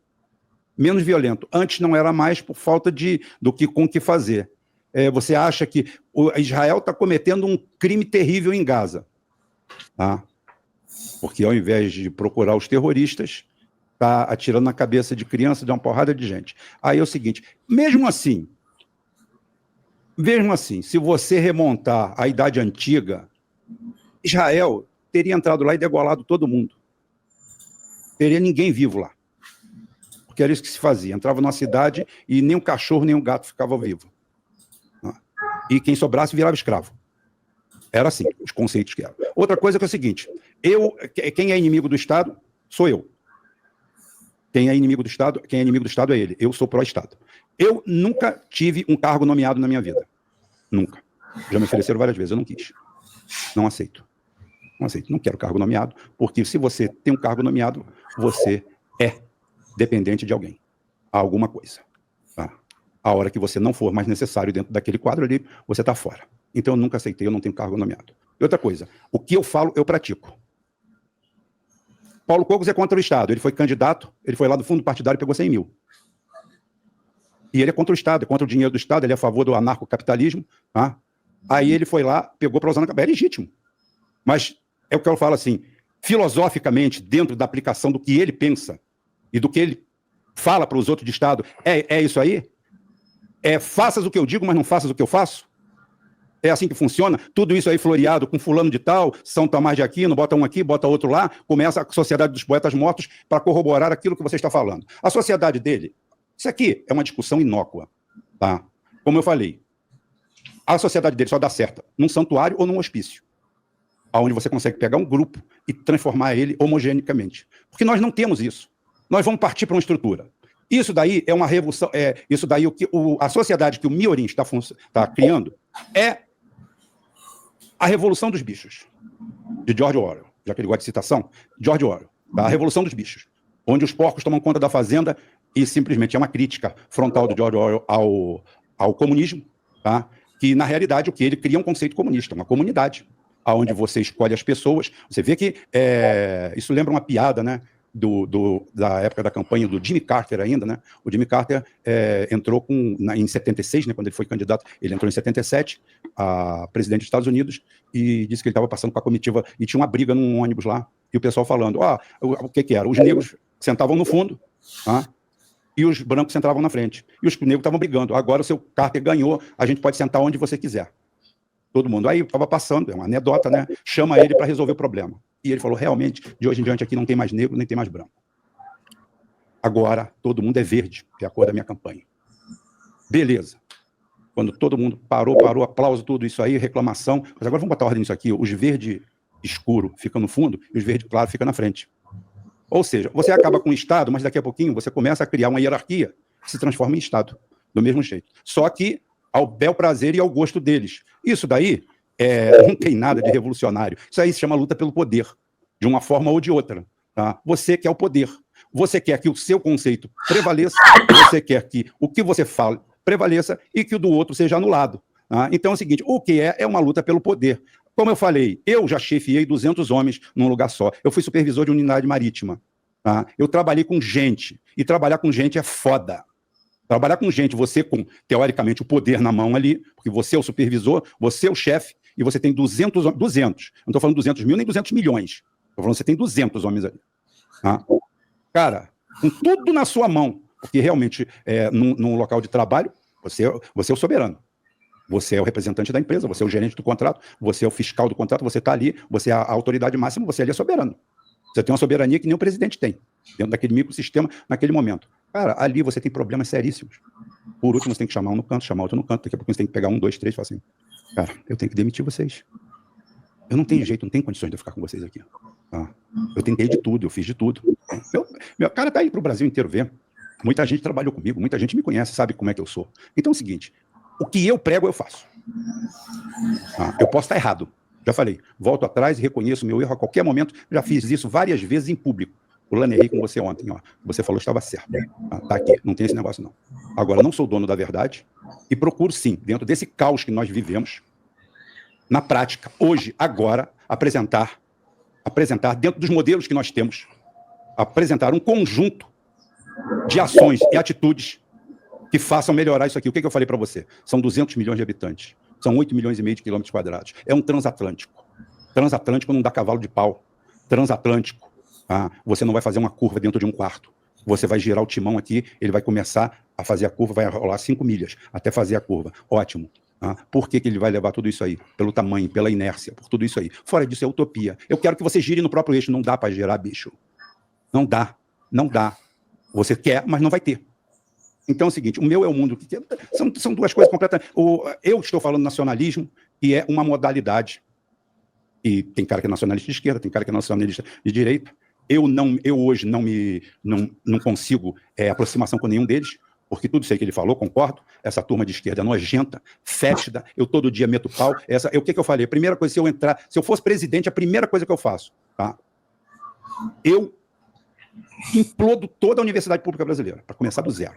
Menos violento. Antes não era mais por falta com o que fazer. Você acha que Israel está cometendo um crime terrível em Gaza. Tá? Porque ao invés de procurar os terroristas, está atirando na cabeça de criança, de uma porrada de gente. Aí é o seguinte, mesmo assim, se você remontar à Idade Antiga, Israel teria entrado lá e degolado todo mundo. Teria ninguém vivo lá. Porque era isso que se fazia. Entrava numa cidade e nem um cachorro, nem um gato ficava vivo. E quem sobrasse virava escravo. Era assim, os conceitos que eram. Outra coisa que é o seguinte, quem é inimigo do Estado, sou eu. Quem é inimigo do Estado é ele. Eu sou pró-Estado. Eu nunca tive um cargo nomeado na minha vida. Nunca. Já me ofereceram várias vezes, eu não quis. Não aceito. Não aceito. Não quero cargo nomeado, porque se você tem um cargo nomeado, você é dependente de alguém, alguma coisa. Tá? A hora que você não for mais necessário dentro daquele quadro ali, você está fora. Então eu nunca aceitei, eu não tenho cargo nomeado. E outra coisa, o que eu falo, eu pratico. Paulo Cogos é contra o Estado, ele foi candidato, ele foi lá do fundo partidário e pegou 100 mil. E ele é contra o Estado, é contra o dinheiro do Estado, ele é a favor do anarcocapitalismo. Tá? Aí ele foi lá, pegou para usar na cabeça, é legítimo. Mas é o que eu falo assim, filosoficamente, dentro da aplicação do que ele pensa, e do que ele fala para os outros de Estado, é isso aí? Faças o que eu digo, mas não faças o que eu faço? É assim que funciona? Tudo isso aí floreado com fulano de tal, São Tomás de Aquino, bota um aqui, bota outro lá, começa a Sociedade dos Poetas Mortos para corroborar aquilo que você está falando. A sociedade dele, isso aqui é uma discussão inócua, tá? Como eu falei, a sociedade dele só dá certo num santuário ou num hospício, onde você consegue pegar um grupo e transformar ele homogeneamente. Porque nós não temos isso. Nós vamos partir para uma estrutura. Isso daí é uma revolução. Isso daí, a sociedade que o Miorin está criando é a revolução dos bichos, de George Orwell, já que ele gosta de citação, George Orwell, tá? A revolução dos bichos, onde os porcos tomam conta da fazenda e simplesmente é uma crítica frontal de George Orwell ao comunismo, tá? Que na realidade o que ele cria é um conceito comunista, uma comunidade, onde você escolhe as pessoas. Você vê que isso lembra uma piada, né? Da época da campanha do Jimmy Carter ainda, né? O Jimmy Carter entrou em 76, né? Quando ele foi candidato, ele entrou em 77 a presidente dos Estados Unidos e disse que ele estava passando com a comitiva e tinha uma briga num ônibus lá e o pessoal falando, o que era? Os negros sentavam no fundo, e os brancos sentavam na frente. E os negros estavam brigando. Agora o seu Carter ganhou, a gente pode sentar onde você quiser. Todo mundo. Aí estava passando, é uma anedota, né? Chama ele para resolver o problema. E ele falou, realmente, de hoje em diante aqui não tem mais negro, nem tem mais branco. Agora, todo mundo é verde, que é a cor da minha campanha. Beleza. Quando todo mundo parou, aplauso, tudo isso aí, reclamação. Mas agora vamos botar ordem nisso aqui. Os verde escuro ficam no fundo e os verde claro ficam na frente. Ou seja, você acaba com o Estado, mas daqui a pouquinho você começa a criar uma hierarquia que se transforma em Estado, do mesmo jeito. Só que ao bel prazer e ao gosto deles. Isso daí não tem nada de revolucionário. Isso aí se chama luta pelo poder, de uma forma ou de outra. Tá? Você quer o poder. Você quer que o seu conceito prevaleça, você quer que o que você fala prevaleça e que o do outro seja anulado. Tá? Então é o seguinte, o que é uma luta pelo poder. Como eu falei, eu já chefiei 200 homens num lugar só. Eu fui supervisor de unidade marítima. Tá? Eu trabalhei com gente. E trabalhar com gente é foda. Trabalhar com gente, você com, teoricamente, o poder na mão ali, porque você é o supervisor, você é o chefe, e você tem 200. Não estou falando 200 mil, nem 200 milhões. Estou falando que você tem 200 homens ali. Tá? Cara, com tudo na sua mão, porque realmente, num local de trabalho, você é o soberano. Você é o representante da empresa, você é o gerente do contrato, você é o fiscal do contrato, você está ali, você é a autoridade máxima, você ali é soberano. Você tem uma soberania que nem o presidente tem, dentro daquele microsistema, naquele momento. Cara, ali você tem problemas seríssimos. Por último, você tem que chamar um no canto, chamar outro no canto, daqui a pouco você tem que pegar 1, 2, 3 e falar assim, cara, eu tenho que demitir vocês. Eu não tenho jeito, não tenho condições de eu ficar com vocês aqui. Tá? Eu tentei de tudo, eu fiz de tudo. Meu cara tá aí pro Brasil inteiro ver. Muita gente trabalhou comigo, muita gente me conhece, sabe como é que eu sou. Então é o seguinte, o que eu prego, eu faço. Eu posso estar errado. Já falei, volto atrás e reconheço o meu erro a qualquer momento. Já fiz isso várias vezes em público. O Lano, errei com você ontem. Ó. Você falou que estava certo. Tá aqui, não tem esse negócio não. Agora, não sou dono da verdade e procuro sim, dentro desse caos que nós vivemos, na prática, hoje, agora, apresentar dentro dos modelos que nós temos, apresentar um conjunto de ações e atitudes que façam melhorar isso aqui. O que eu falei para você? São 200 milhões de habitantes. São 8 milhões e meio de quilômetros quadrados. É um transatlântico. Transatlântico não dá cavalo de pau. Transatlântico, você não vai fazer uma curva dentro de um quarto. Você vai girar o timão aqui, ele vai começar a fazer a curva, vai rolar 5 milhas até fazer a curva. Ótimo. Por que ele vai levar tudo isso aí? Pelo tamanho, pela inércia, por tudo isso aí. Fora disso é utopia. Eu quero que você gire no próprio eixo. Não dá para girar, bicho. Não dá. Não dá. Você quer, mas não vai ter. Então é o seguinte, o meu é o mundo. São duas coisas completamente... Eu estou falando nacionalismo, que é uma modalidade. E tem cara que é nacionalista de esquerda, tem cara que é nacionalista de direita. Eu hoje não consigo aproximação com nenhum deles, porque tudo isso aí que ele falou, concordo. Essa turma de esquerda é nojenta, fétida, eu todo dia meto pau. O que eu falei? A primeira coisa, se eu fosse presidente, a primeira coisa que eu faço, tá? Eu implodo toda a Universidade Pública Brasileira, para começar do zero.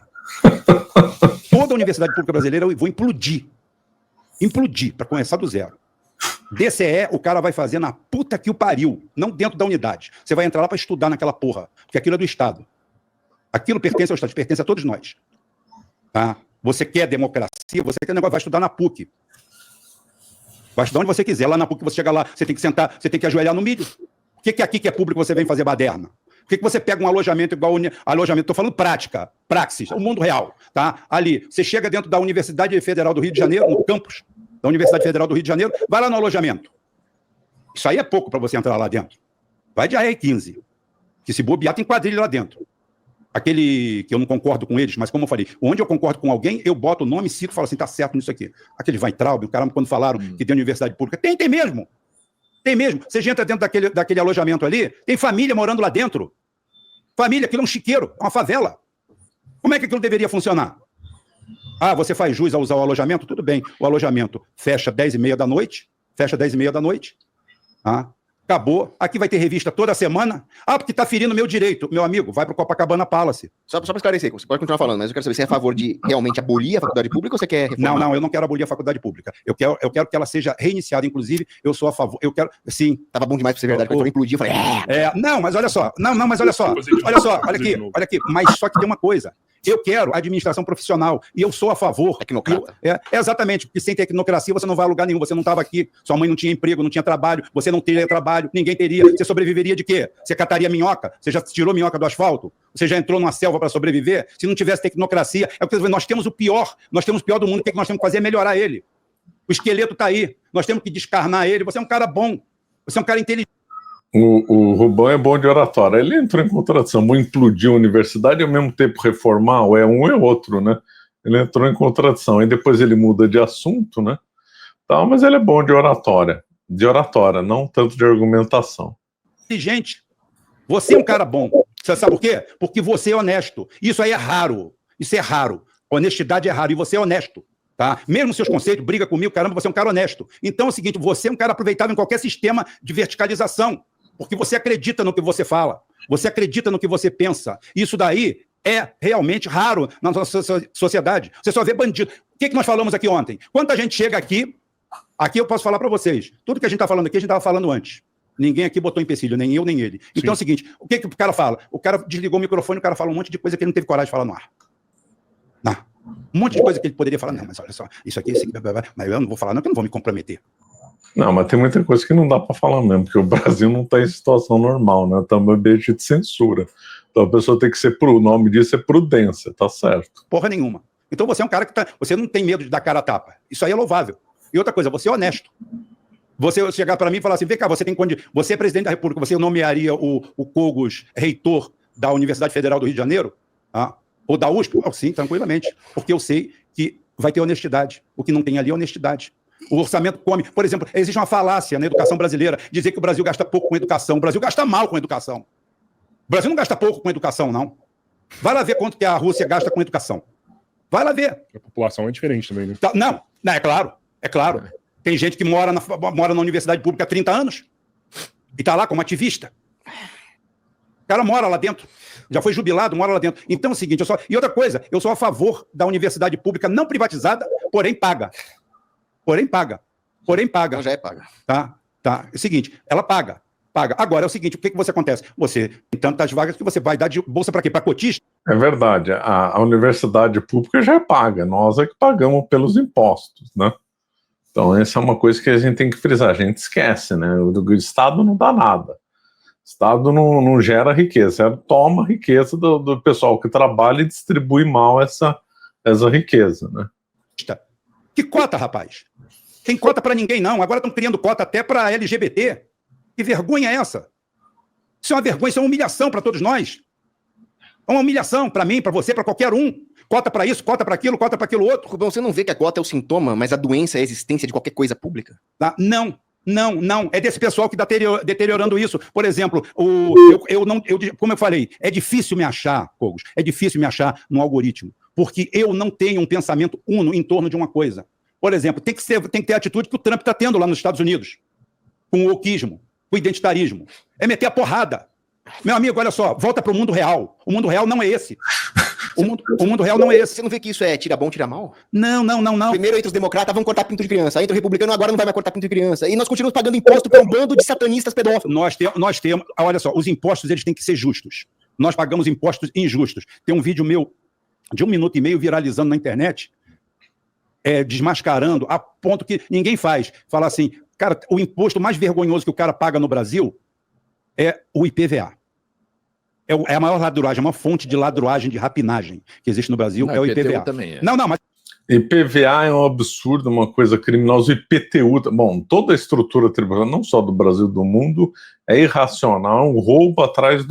Toda a Universidade Pública Brasileira eu vou implodir. Implodir, para começar do zero. DCE, o cara vai fazer na puta que o pariu, não dentro da unidade. Você vai entrar lá para estudar naquela porra, porque aquilo é do Estado. Aquilo pertence ao Estado, pertence a todos nós. Tá? Você quer democracia, você quer negócio, vai estudar na PUC. Vai estudar onde você quiser. Lá na PUC você chega lá, você tem que sentar, você tem que ajoelhar no milho. O que aqui que é público você vem fazer baderna? Por que você pega um alojamento igual alojamento? Estou falando prática, praxis, o mundo real. Tá? Ali, você chega dentro da Universidade Federal do Rio de Janeiro, no campus da Universidade Federal do Rio de Janeiro, vai lá no alojamento. Isso aí é pouco para você entrar lá dentro. Vai de AR-15, que se bobear tem quadrilha lá dentro. Aquele que eu não concordo com eles, mas como eu falei, onde eu concordo com alguém, eu boto o nome, cito e falo assim, tá certo nisso aqui. Aquele Weintraub, o cara, quando falaram que tem universidade pública, tem mesmo. Tem mesmo. Você entra dentro daquele alojamento ali, tem família morando lá dentro. Família, aquilo é um chiqueiro, é uma favela. Como é que aquilo deveria funcionar? Você faz jus a usar o alojamento? Tudo bem. O alojamento fecha 10h30 da noite. Fecha 10h30 da noite. Acabou. Aqui vai ter revista toda semana. Ah, porque tá ferindo meu direito. Meu amigo, vai pro Copacabana Palace. Só para esclarecer, você pode continuar falando, mas eu quero saber se é a favor de realmente abolir a faculdade pública ou você quer reformar? Não, eu não quero abolir a faculdade pública. Eu quero que ela seja reiniciada, inclusive, eu sou a favor. Eu quero, sim. Tava bom demais pra ser verdade, quando implodir, eu falei, Não, mas olha só. Mas olha só. Olha aqui. Mas só que tem uma coisa. Eu quero administração profissional e eu sou a favor. Tecnocrata. Exatamente, porque sem tecnocracia você não vai a lugar nenhum, você não estava aqui, sua mãe não tinha emprego, não tinha trabalho, você não teria trabalho, ninguém teria, você sobreviveria de quê? Você cataria minhoca? Você já tirou minhoca do asfalto? Você já entrou numa selva para sobreviver? Se não tivesse tecnocracia, nós temos o pior do mundo, o que nós temos que fazer é melhorar ele. O esqueleto está aí, nós temos que descarnar ele, você é um cara bom, você é um cara inteligente. O Rubão é bom de oratória. Ele entrou em contradição. Ou implodir a universidade e ao mesmo tempo reformar, ou é um ou é outro, né? Ele entrou em contradição. E depois ele muda de assunto, né? Tá, mas ele é bom de oratória. De oratória, não tanto de argumentação. Gente, você é um cara bom. Você sabe por quê? Porque você é honesto. Isso aí é raro. Isso é raro. Honestidade é raro. E você é honesto. Tá? Mesmo seus conceitos, briga comigo, caramba, você é um cara honesto. Então é o seguinte, você é um cara aproveitável em qualquer sistema de verticalização. Porque você acredita no que você fala, você acredita no que você pensa. Isso daí é realmente raro na nossa sociedade. Você só vê bandido. O que nós falamos aqui ontem? Quanta gente chega aqui eu posso falar para vocês, tudo que a gente está falando aqui, a gente estava falando antes. Ninguém aqui botou empecilho, nem eu, nem ele. Então é o seguinte, o que o cara fala? O cara desligou o microfone, o cara fala um monte de coisa que ele não teve coragem de falar no ar. Não. Um monte de coisa que ele poderia falar, não, mas olha só, isso aqui, mas eu não vou falar não, porque eu não vou me comprometer. Não, mas tem muita coisa que não dá para falar mesmo, porque o Brasil não está em situação normal, né? Está um ambiente de censura. Então a pessoa tem que ser, o nome disso é prudência, tá certo. Porra nenhuma. Então você é um cara que você não tem medo de dar cara a tapa. Isso aí é louvável. E outra coisa, você é honesto. Você chegar para mim e falar assim, vem cá, você é presidente da República, você nomearia o Cogos reitor da Universidade Federal do Rio de Janeiro? Ah, ou da USP? Oh, sim, tranquilamente. Porque eu sei que vai ter honestidade. O que não tem ali é honestidade. O orçamento come. Por exemplo, existe uma falácia na educação brasileira, dizer que o Brasil gasta pouco com educação. O Brasil gasta mal com educação. O Brasil não gasta pouco com educação, não. Vai lá ver quanto que a Rússia gasta com educação. Vai lá ver. A população é diferente também, né? Não, é claro. É claro. Tem gente que mora na universidade pública há 30 anos e está lá como ativista. O cara mora lá dentro. Já foi jubilado, mora lá dentro. Então é o seguinte, e outra coisa, eu sou a favor da universidade pública não privatizada, porém paga. Então já é paga. Tá. É o seguinte, ela paga. Agora é o seguinte, o que você acontece? Você tem tantas vagas que você vai dar de bolsa para quê? Para cotista? É verdade, a universidade pública já é paga, nós é que pagamos pelos impostos, né? Então essa é uma coisa que a gente tem que frisar, a gente esquece, né? O Estado não dá nada. O Estado não gera riqueza, toma riqueza do pessoal que trabalha e distribui mal essa riqueza, né? Que cota, rapaz? Tem cota para ninguém, não. Agora estão criando cota até para LGBT. Que vergonha é essa? Isso é uma vergonha, isso é uma humilhação para todos nós. É uma humilhação para mim, para você, para qualquer um. Cota para isso, cota para aquilo outro. Rubão, você não vê que a cota é o sintoma, mas a doença é a existência de qualquer coisa pública? Não. É desse pessoal que está deteriorando isso. Por exemplo, como eu falei, é difícil me achar, Cogos, é difícil me achar no algoritmo, porque eu não tenho um pensamento uno em torno de uma coisa. Por exemplo, tem que ter a atitude que o Trump está tendo lá nos Estados Unidos, com o wokeismo, com o identitarismo. É meter a porrada. Meu amigo, olha só, volta para o mundo real. O mundo real não é esse. O mundo real não é esse. Você não vê que isso é tira bom, tira mal? Não. Primeiro entra os democratas, vão cortar pinto de criança. Entra o republicano, agora não vai mais cortar pinto de criança. E nós continuamos pagando imposto para um bando de satanistas pedófilos. Nós temos, olha só, os impostos eles têm que ser justos. Nós pagamos impostos injustos. Tem um vídeo meu de 1 minuto e meio viralizando na internet, desmascarando, a ponto que ninguém faz. Fala assim, cara, o imposto mais vergonhoso que o cara paga no Brasil é o IPVA. É a maior ladruagem, a maior fonte de ladruagem, de rapinagem que existe no Brasil, é o IPVA. Também é. Não, mas... IPVA é um absurdo, uma coisa criminosa. O IPTU, bom, toda a estrutura tributária, não só do Brasil, do mundo, é irracional, é um roubo atrás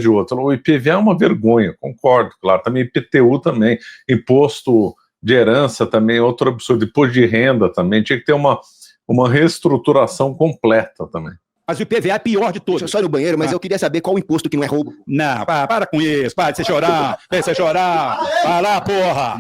de outro. O IPVA é uma vergonha, concordo, claro. Também IPTU também, imposto de herança também, outro absurdo. Imposto de renda também, tinha que ter uma reestruturação completa também. Mas o IPVA é pior de todos. Deixa eu só ir no banheiro, mas eu queria saber qual o imposto que não é roubo. Não, para com isso, para de você chorar, Vai lá, porra.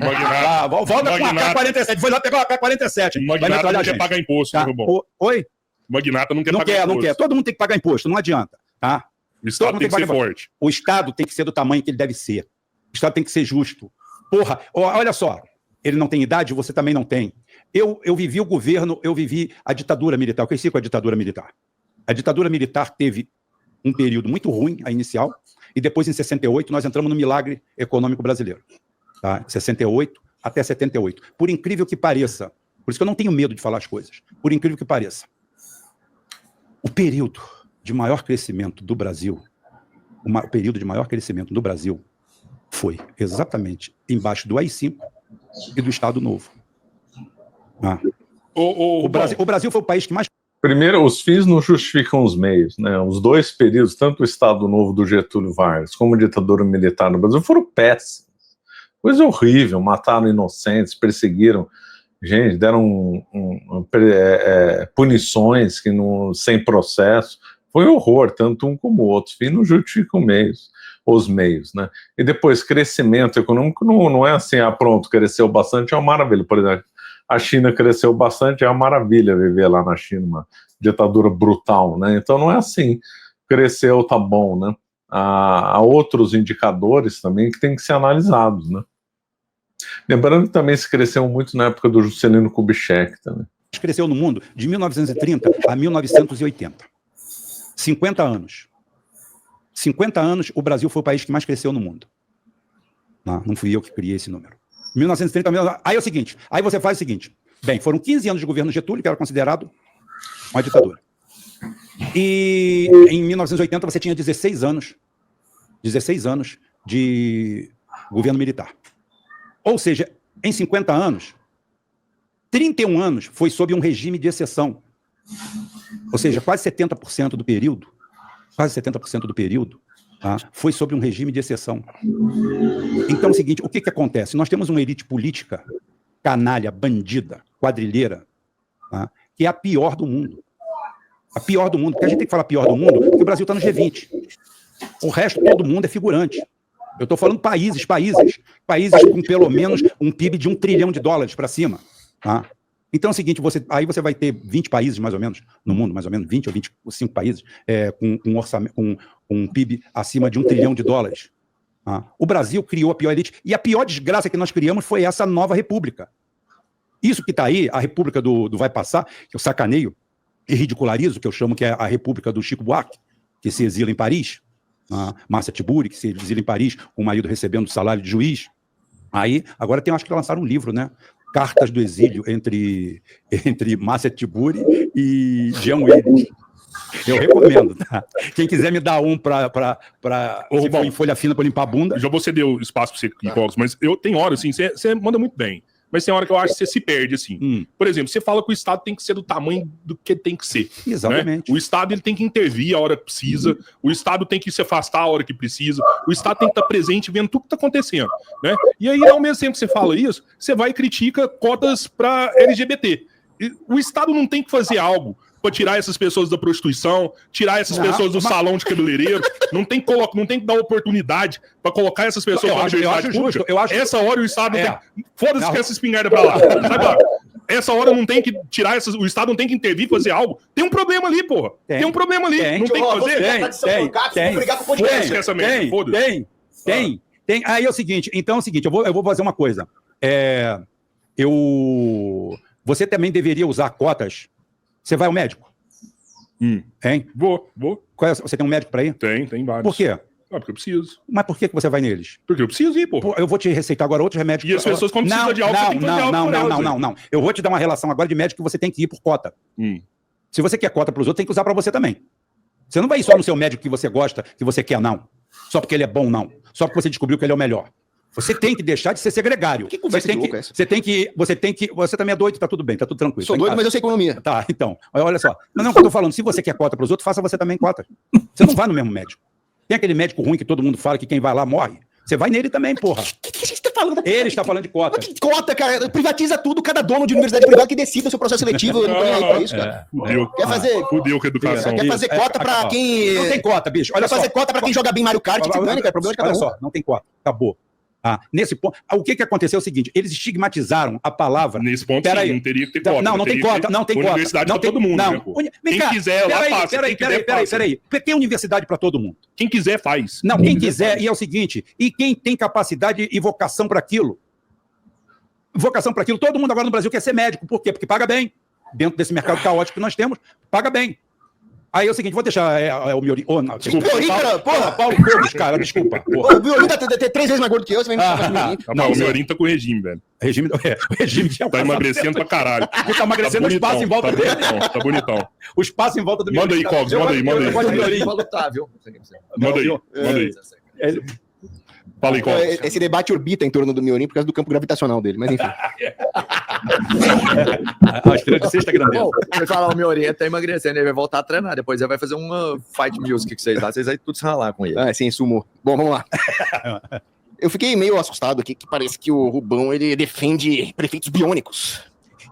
Volta com a K-47, foi lá pegar a K-47. O magnata não quer pagar imposto, tá. Rubão. Oi? Magnata não quer Não pagar quer, não imposto. quer. Todo mundo tem que pagar imposto, não adianta, tá? O Estado Todo tem mundo que ser pagar forte. O Estado tem que ser do tamanho que ele deve ser. O Estado tem que ser justo. Porra, olha só, ele não tem idade, você também não tem. Eu vivi o governo, eu vivi a ditadura militar, eu cresci com a ditadura militar. A ditadura militar teve um período muito ruim, a inicial, e depois, em 68, nós entramos no milagre econômico brasileiro. Tá? 68 até 78. Por incrível que pareça, por isso que eu não tenho medo de falar as coisas, por incrível que pareça, o período de maior crescimento do Brasil, o período de maior crescimento do Brasil foi exatamente embaixo do AI-5 e do Estado Novo. Ah. O Brasil foi o país que mais... Primeiro, os fins não justificam os meios, né? Os dois períodos, tanto o Estado Novo do Getúlio Vargas como a ditadura militar no Brasil, foram péssimos. Coisa horrível, mataram inocentes, perseguiram gente, deram punições que não, sem processo. Foi um horror, tanto um como o outro. Fim não justificam os meios, né? E depois, crescimento econômico não é assim, pronto, cresceu bastante, é uma maravilha. Por exemplo, a China cresceu bastante, é uma maravilha viver lá na China, uma ditadura brutal, né? Então não é assim, cresceu, tá bom, né? Há outros indicadores também que têm que ser analisados, né? Lembrando que também se cresceu muito na época do Juscelino Kubitschek também. Cresceu no mundo de 1930 a 1980. 50 anos. 50 anos, o Brasil foi o país que mais cresceu no mundo. Não fui eu que criei esse número. 1930, aí é o seguinte, aí você faz o seguinte, bem, foram 15 anos de governo Getúlio, que era considerado uma ditadura. E em 1980 você tinha 16 anos de governo militar. Ou seja, em 50 anos, 31 anos foi sob um regime de exceção. Ou seja, quase 70% do período, foi sob um regime de exceção. Então é o seguinte, o que acontece? Nós temos uma elite política canalha, bandida, quadrilheira, que é a pior do mundo. A pior do mundo. Porque a gente tem que falar pior do mundo, porque o Brasil está no G20. O resto, todo mundo é figurante. Eu estou falando países com pelo menos um PIB de $1 trilhão para cima. Tá? Então é o seguinte, aí você vai ter 20 países, mais ou menos, no mundo, mais ou menos 20 ou 25 países, com um PIB acima de $1 trilhão. Tá? O Brasil criou a pior elite, e a pior desgraça que nós criamos foi essa nova república. Isso que está aí, a república do vai passar, que eu sacaneio e ridicularizo, que eu chamo que é a república do Chico Buarque, que se exila em Paris, Márcia Tiburi, que se exila em Paris, com o marido recebendo salário de juiz. Aí, agora acho que lançaram um livro, né? Cartas do exílio entre Márcia Tiburi e Jean Willis. Eu recomendo, tá? Quem quiser me dar um se for em folha fina para limpar a bunda. Já você deu espaço para você, Clóvis, mas eu tenho hora, assim, você manda muito bem. Mas tem hora que eu acho que você se perde, assim. Por exemplo, você fala que o Estado tem que ser do tamanho do que tem que ser. Exatamente. Né? O Estado ele tem que intervir a hora que precisa, o Estado tem que se afastar a hora que precisa, o Estado tem que estar presente vendo tudo que está acontecendo. Né? E aí, ao mesmo tempo que você fala isso, você vai e critica cotas para LGBT. O Estado não tem que fazer algo para tirar essas pessoas da prostituição, tirar essas pessoas do salão de cabeleireiro, não tem que dar oportunidade para colocar essas pessoas na universidade pública. Essa hora o Estado tem... Foda-se que essa espingarda para lá. Sabe? Essa hora não tem que tirar o Estado não tem que intervir, fazer algo. Tem um problema ali, porra. Tem um problema ali. Não tem que fazer? Tem. Aí é o seguinte, eu vou fazer uma coisa. Você também deveria usar cotas. Você vai ao médico? Hein? Vou. Você tem um médico para ir? Tem vários. Por quê? Porque eu preciso. Mas por que você vai neles? Porque eu preciso ir, pô. Eu vou te receitar agora outros remédios. E as pessoas, quando precisam de algo, você tem que fazer algo. Não. Eu vou te dar uma relação agora de médico que você tem que ir por cota. Se você quer cota para os outros, tem que usar para você também. Você não vai ir só no seu médico que você gosta, que você quer, não. Só porque ele é bom, não. Só porque você descobriu que ele é o melhor. Você tem que deixar de ser segregário. Que conversa de louco é essa? Você também é doido, tá tudo bem, tá tudo tranquilo. Sou doido, mas eu sei economia. Tá, então. Olha só. Não, eu tô falando, se você quer cota para os outros, faça você também cota. Você não vai no mesmo médico. Tem aquele médico ruim que todo mundo fala que quem vai lá morre. Você vai nele também, porra. O que a gente tá falando? Ele está falando de cota. Que cota, cara? Privatiza tudo, cada dono de universidade privada que decida o seu processo seletivo. Eu não tô nem aí pra isso, cara. Fudeu com a educação. Quer fazer cota pra quem... Não tem cota, bicho. Olha só. Quer fazer cota pra quem joga bem Mario Kart, que dane, cara. Problema de cada um. Olha só, não tem cota. Acabou. Nesse ponto, o que aconteceu é o seguinte, eles estigmatizaram a palavra... Nesse ponto, sim, não teria que ter cota. Não tem cota, não tem cota. Universidade para todo mundo, né, pô? Quem quiser, lá passa. Peraí. Tem universidade para todo mundo. Quem quiser, faz. Não, quem quiser, e é o seguinte, e quem tem capacidade e vocação para aquilo? Todo mundo agora no Brasil quer ser médico. Por quê? Porque paga bem. Dentro desse mercado caótico que nós temos, paga bem. Aí é o seguinte, vou deixar o Miorim... Desculpa. Paulo Cobos, cara, desculpa. O Miorim tá 3 vezes mais gordo que eu, você vai me chamar de Não, o Miorim tá com regime, velho. O regime que é o tá emagrecendo pra caralho. Ele tá emagrecendo o espaço em volta dele. Tá bonitão. O espaço em volta do Miorim. Manda aí, Cobos, manda aí. Manda aí. Fala aí, Cobos. Esse debate orbita em torno do Miorim por causa do campo gravitacional dele, mas enfim. A estrela de sexta grandeza. Você fala, o Miorim tá emagrecendo, ele vai voltar a treinar, depois ele vai fazer uma fight music que vocês vão tudo se ralar com ele. Sim, sumou. Bom, vamos lá. Eu fiquei meio assustado aqui, que parece que o Rubão, ele defende prefeitos biônicos.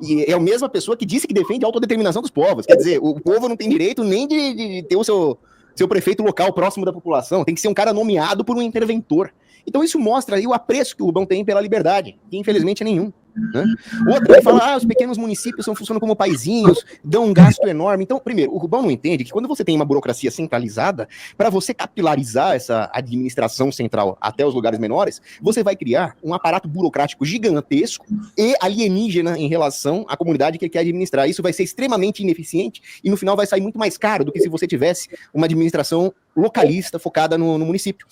E é a mesma pessoa que disse que defende a autodeterminação dos povos. Quer dizer, o povo não tem direito nem de ter o seu prefeito local próximo da população. Tem que ser um cara nomeado por um interventor. Então isso mostra aí o apreço que o Rubão tem pela liberdade, que infelizmente é nenhum. Né? Outro, ele fala, os pequenos municípios funcionam como paizinhos, dão um gasto enorme. Então, primeiro, o Rubão não entende que quando você tem uma burocracia centralizada, para você capilarizar essa administração central até os lugares menores, você vai criar um aparato burocrático gigantesco e alienígena em relação à comunidade que ele quer administrar. Isso vai ser extremamente ineficiente e no final vai sair muito mais caro do que se você tivesse uma administração localista focada no município.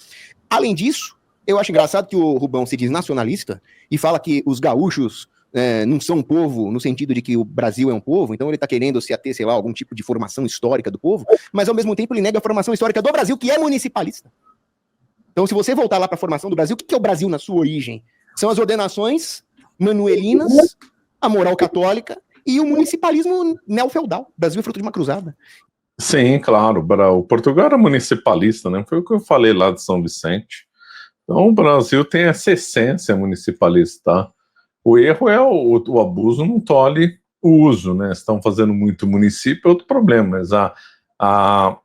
Além disso, eu acho engraçado que o Rubão se diz nacionalista e fala que os gaúchos não são um povo no sentido de que o Brasil é um povo, então ele está querendo se ater, sei lá, algum tipo de formação histórica do povo, mas ao mesmo tempo ele nega a formação histórica do Brasil, que é municipalista. Então se você voltar lá para a formação do Brasil, o que é o Brasil na sua origem? São as ordenações manuelinas, a moral católica e o municipalismo neofeudal. O Brasil é fruto de uma cruzada. Sim, claro. O Portugal era municipalista, né? Foi o que eu falei lá de São Vicente. Então, o Brasil tem essa essência municipalista, tá? O erro é o abuso não tolhe o uso, né? Estão fazendo muito município, é outro problema, mas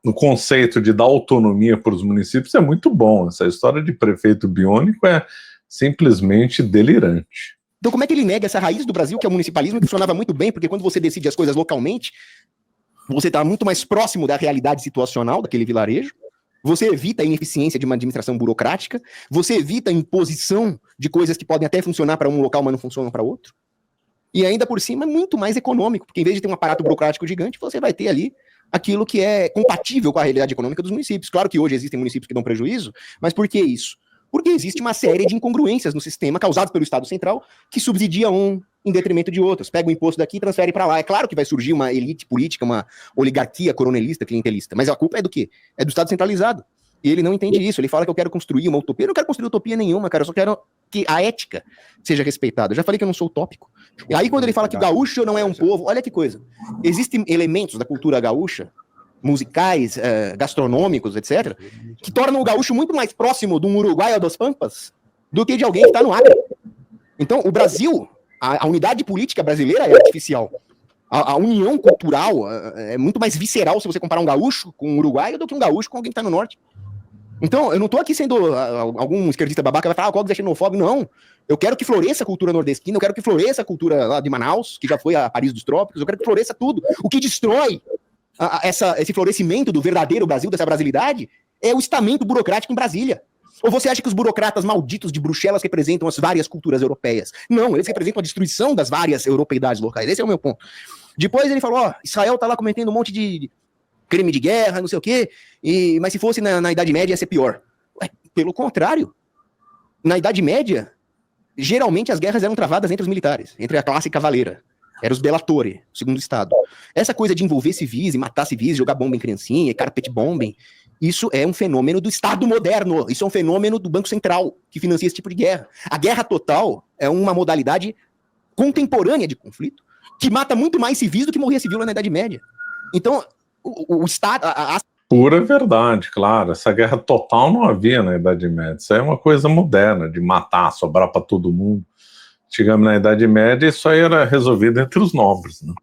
o conceito de dar autonomia para os municípios é muito bom. Essa história de prefeito biônico é simplesmente delirante. Então, como é que ele nega essa raiz do Brasil, que é o municipalismo, que funcionava muito bem, porque quando você decide as coisas localmente, você está muito mais próximo da realidade situacional daquele vilarejo, você evita a ineficiência de uma administração burocrática, você evita a imposição de coisas que podem até funcionar para um local, mas não funcionam para outro. E ainda por cima é muito mais econômico, porque em vez de ter um aparato burocrático gigante, você vai ter ali aquilo que é compatível com a realidade econômica dos municípios. Claro que hoje existem municípios que dão prejuízo, mas por que isso? Porque existe uma série de incongruências no sistema causadas pelo Estado Central que subsidia um em detrimento de outros. Pega o imposto daqui e transfere para lá. É claro que vai surgir uma elite política, uma oligarquia coronelista, clientelista, mas a culpa é do quê? É do Estado centralizado. E ele não entende isso. Ele fala que eu quero construir uma utopia. Eu não quero construir utopia nenhuma, cara. Eu só quero que a ética seja respeitada. Eu já falei que eu não sou utópico. E aí quando ele fala que o gaúcho não é um povo, olha que coisa. Existem elementos da cultura gaúcha, musicais, gastronômicos, etc., que tornam o gaúcho muito mais próximo de um uruguaio dos Pampas do que de alguém que está no Acre. Então, o Brasil, a unidade política brasileira é artificial. A união cultural é muito mais visceral se você comparar um gaúcho com um uruguaio do que um gaúcho com alguém que está no norte. Então, eu não estou aqui sendo algum esquerdista babaca que vai falar, Cogos é xenofóbico, não. Eu quero que floresça a cultura nordestina, eu quero que floresça a cultura lá de Manaus, que já foi a Paris dos Trópicos, eu quero que floresça tudo. O que destrói esse florescimento do verdadeiro Brasil, dessa brasilidade, é o estamento burocrático em Brasília. Ou você acha que os burocratas malditos de Bruxelas representam as várias culturas europeias? Não, eles representam a destruição das várias europeidades locais. Esse é o meu ponto. Depois ele falou, Israel tá lá cometendo um monte de crime de guerra, não sei o quê, mas se fosse na Idade Média ia ser pior. Ué, pelo contrário. Na Idade Média, geralmente as guerras eram travadas entre os militares, entre a classe cavaleira. Era os Bellatori, o segundo estado. Essa coisa de envolver civis e matar civis, jogar bomba em criancinha, carpet bombing, isso é um fenômeno do Estado moderno. Isso é um fenômeno do Banco Central, que financia esse tipo de guerra. A guerra total é uma modalidade contemporânea de conflito, que mata muito mais civis do que morria civil na Idade Média. Então, o Estado... Pura verdade, claro. Essa guerra total não havia na Idade Média. Isso é uma coisa moderna, de matar, sobrar para todo mundo. Chegamos na Idade Média, isso aí era resolvido entre os nobres, né?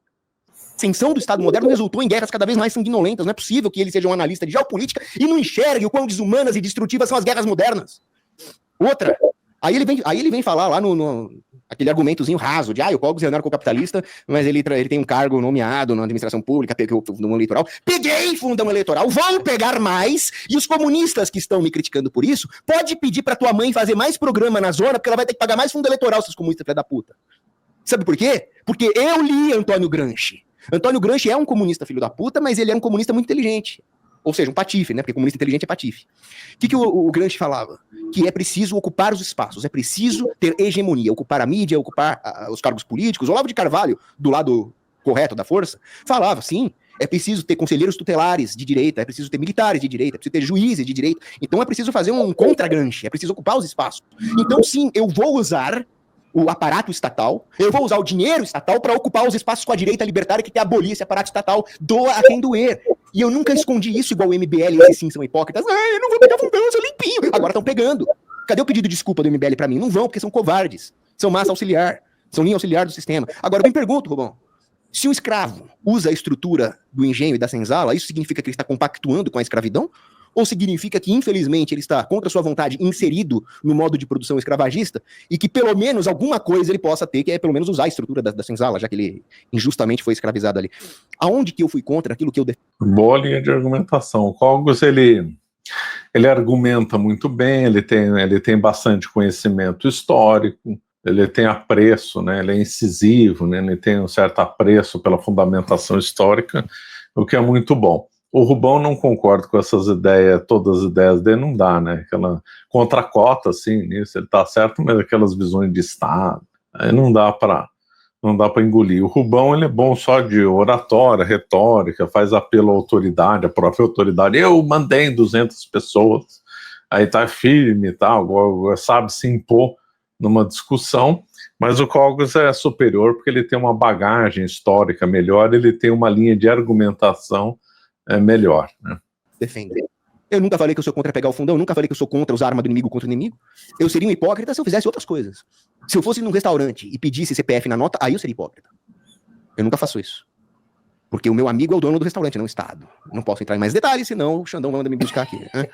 A ascensão do Estado moderno resultou em guerras cada vez mais sanguinolentas. Não é possível que ele seja um analista de geopolítica e não enxergue o quão desumanas e destrutivas são as guerras modernas. Outra, Aí ele vem falar lá aquele argumentozinho raso de, o Cogos é anarcocapitalista, mas ele tem um cargo nomeado na administração pública, pegou o fundão eleitoral. Peguei fundão eleitoral, vou pegar mais, e os comunistas que estão me criticando por isso, pode pedir pra tua mãe fazer mais programa na zona, porque ela vai ter que pagar mais fundo eleitoral, seus comunistas, filha da puta. Sabe por quê? Porque eu li Antônio Gramsci. Antônio Gramsci é um comunista filho da puta, mas ele é um comunista muito inteligente. Ou seja, um patife, né? Porque comunista inteligente é patife. O que o Gramsci falava? Que é preciso ocupar os espaços, é preciso ter hegemonia, ocupar a mídia, ocupar os cargos políticos. Olavo de Carvalho, do lado correto da força, falava, sim, é preciso ter conselheiros tutelares de direita, é preciso ter militares de direita, é preciso ter juízes de direita. Então é preciso fazer um contra-Gramsci, é preciso ocupar os espaços. Então, sim, eu vou usar o aparato estatal, eu vou usar o dinheiro estatal para ocupar os espaços com a direita libertária que quer abolir esse aparato estatal, doa a quem doer. E eu nunca escondi isso igual o MBL, esses sim são hipócritas. Eu não vou pegar fundão, eu sou limpinho. Agora estão pegando. Cadê o pedido de desculpa do MBL para mim? Não vão, porque são covardes. São massa auxiliar. São linha auxiliar do sistema. Agora eu me pergunto, Rubão, se um escravo usa a estrutura do engenho e da senzala, isso significa que ele está compactuando com a escravidão? Ou significa que, infelizmente, ele está, contra sua vontade, inserido no modo de produção escravagista e que, pelo menos, alguma coisa ele possa ter, que é, pelo menos, usar a estrutura da senzala, já que ele injustamente foi escravizado ali. Aonde que eu fui contra aquilo que eu defendo? Boa linha de argumentação. O Cogos, ele argumenta muito bem, ele tem bastante conhecimento histórico, ele tem apreço, né, ele é incisivo, né, ele tem um certo apreço pela fundamentação histórica, o que é muito bom. O Rubão não concorda com essas ideias, todas as ideias dele não dá, né? Aquela contracota, assim, nisso, ele tá certo, mas aquelas visões de Estado, aí não dá para engolir. O Rubão, ele é bom só de oratória, retórica, faz apelo à autoridade, à própria autoridade. Eu mandei 200 pessoas, aí tá firme e tal, sabe se impor numa discussão, mas o Cogos é superior porque ele tem uma bagagem histórica melhor, ele tem uma linha de argumentação melhor, né? Defender. Eu nunca falei que eu sou contra pegar o fundão, eu nunca falei que eu sou contra usar a arma do inimigo contra o inimigo. Eu seria um hipócrita se eu fizesse outras coisas. Se eu fosse num restaurante e pedisse CPF na nota, aí eu seria hipócrita. Eu nunca faço isso. Porque o meu amigo é o dono do restaurante, não o Estado. Não posso entrar em mais detalhes, senão o Xandão manda me buscar aqui. Né?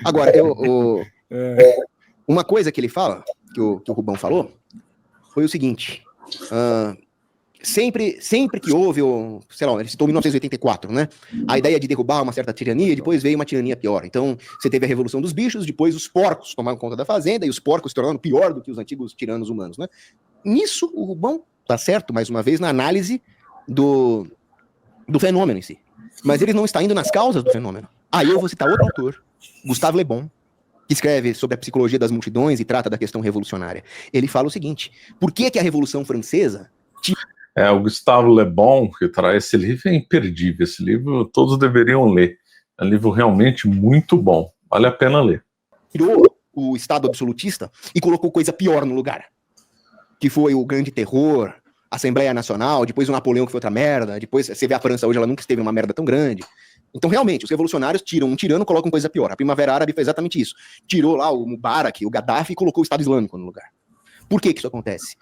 Agora, uma coisa que ele fala, que o Rubão falou, foi o seguinte... Sempre que houve, sei lá, ele citou 1984, né? A ideia de derrubar uma certa tirania, depois veio uma tirania pior. Então, você teve a Revolução dos Bichos, depois os porcos tomaram conta da fazenda, e os porcos se tornaram pior do que os antigos tiranos humanos, né? Nisso, o Rubão tá certo, mais uma vez, na análise do fenômeno em si. Mas ele não está indo nas causas do fenômeno. Aí eu vou citar outro autor, Gustave Le Bon, que escreve sobre a psicologia das multidões e trata da questão revolucionária. Ele fala o seguinte: por que a Revolução Francesa... O Gustave Le Bon, que traz esse livro, é imperdível. Esse livro todos deveriam ler. É um livro realmente muito bom. Vale a pena ler. Tirou o Estado absolutista e colocou coisa pior no lugar. Que foi o Grande Terror, a Assembleia Nacional, depois o Napoleão, que foi outra merda. Depois, você vê a França hoje, ela nunca esteve uma merda tão grande. Então, realmente, os revolucionários tiram um tirano e colocam coisa pior. A Primavera Árabe fez exatamente isso. Tirou lá o Mubarak, o Gaddafi, e colocou o Estado Islâmico no lugar. Por que isso acontece?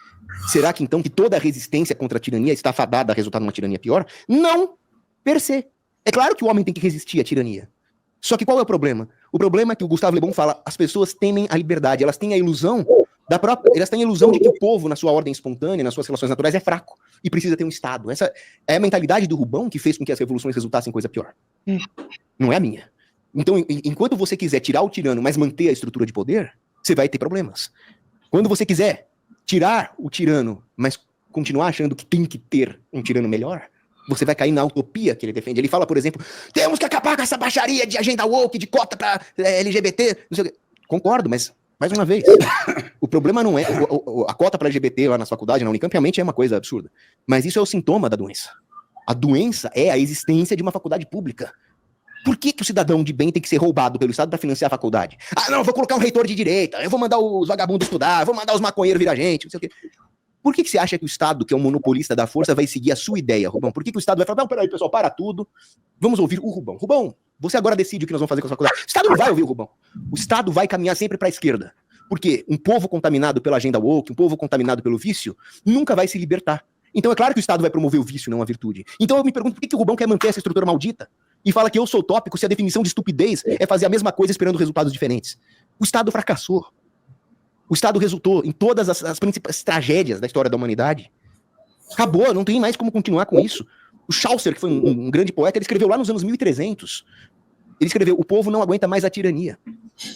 Será que, então, que toda a resistência contra a tirania está fadada a resultar numa tirania pior? Não, per se. É claro que o homem tem que resistir à tirania. Só que qual é o problema? O problema é que o Gustave Le Bon fala, as pessoas temem a liberdade, elas têm a ilusão elas têm a ilusão de que o povo, na sua ordem espontânea, nas suas relações naturais, é fraco e precisa ter um Estado. Essa é a mentalidade do Rubão que fez com que as revoluções resultassem em coisa pior. Não é a minha. Então, enquanto você quiser tirar o tirano, mas manter a estrutura de poder, você vai ter problemas. Quando você quiser tirar o tirano, mas continuar achando que tem que ter um tirano melhor, você vai cair na utopia que ele defende. Ele fala, por exemplo, temos que acabar com essa baixaria de agenda woke, de cota para LGBT, não sei o quê. Concordo, mas, mais uma vez, o problema não é... A cota para LGBT lá na faculdade, na Unicamp, realmente é uma coisa absurda. Mas isso é o sintoma da doença. A doença é a existência de uma faculdade pública. Por que o cidadão de bem tem que ser roubado pelo Estado para financiar a faculdade? Ah, não, eu vou colocar um reitor de direita, eu vou mandar os vagabundos estudar, eu vou mandar os maconheiros virar gente, não sei o quê. Por que você acha que o Estado, que é um monopolista da força, vai seguir a sua ideia, Rubão? Por que o Estado vai falar, não, peraí, pessoal, para tudo, vamos ouvir o Rubão. Rubão, você agora decide o que nós vamos fazer com a faculdade. O Estado não vai ouvir o Rubão. O Estado vai caminhar sempre para a esquerda. Porque um povo contaminado pela agenda woke, um povo contaminado pelo vício, nunca vai se libertar. Então é claro que o Estado vai promover o vício, não a virtude. Então eu me pergunto, por que o Rubão quer manter essa estrutura maldita? E fala que eu sou utópico se a definição de estupidez é fazer a mesma coisa esperando resultados diferentes. O Estado fracassou. O Estado resultou em todas as principais tragédias da história da humanidade. Acabou, não tem mais como continuar com isso. O Chaucer, que foi um grande poeta, ele escreveu lá nos anos 1300. Ele escreveu, o povo não aguenta mais a tirania.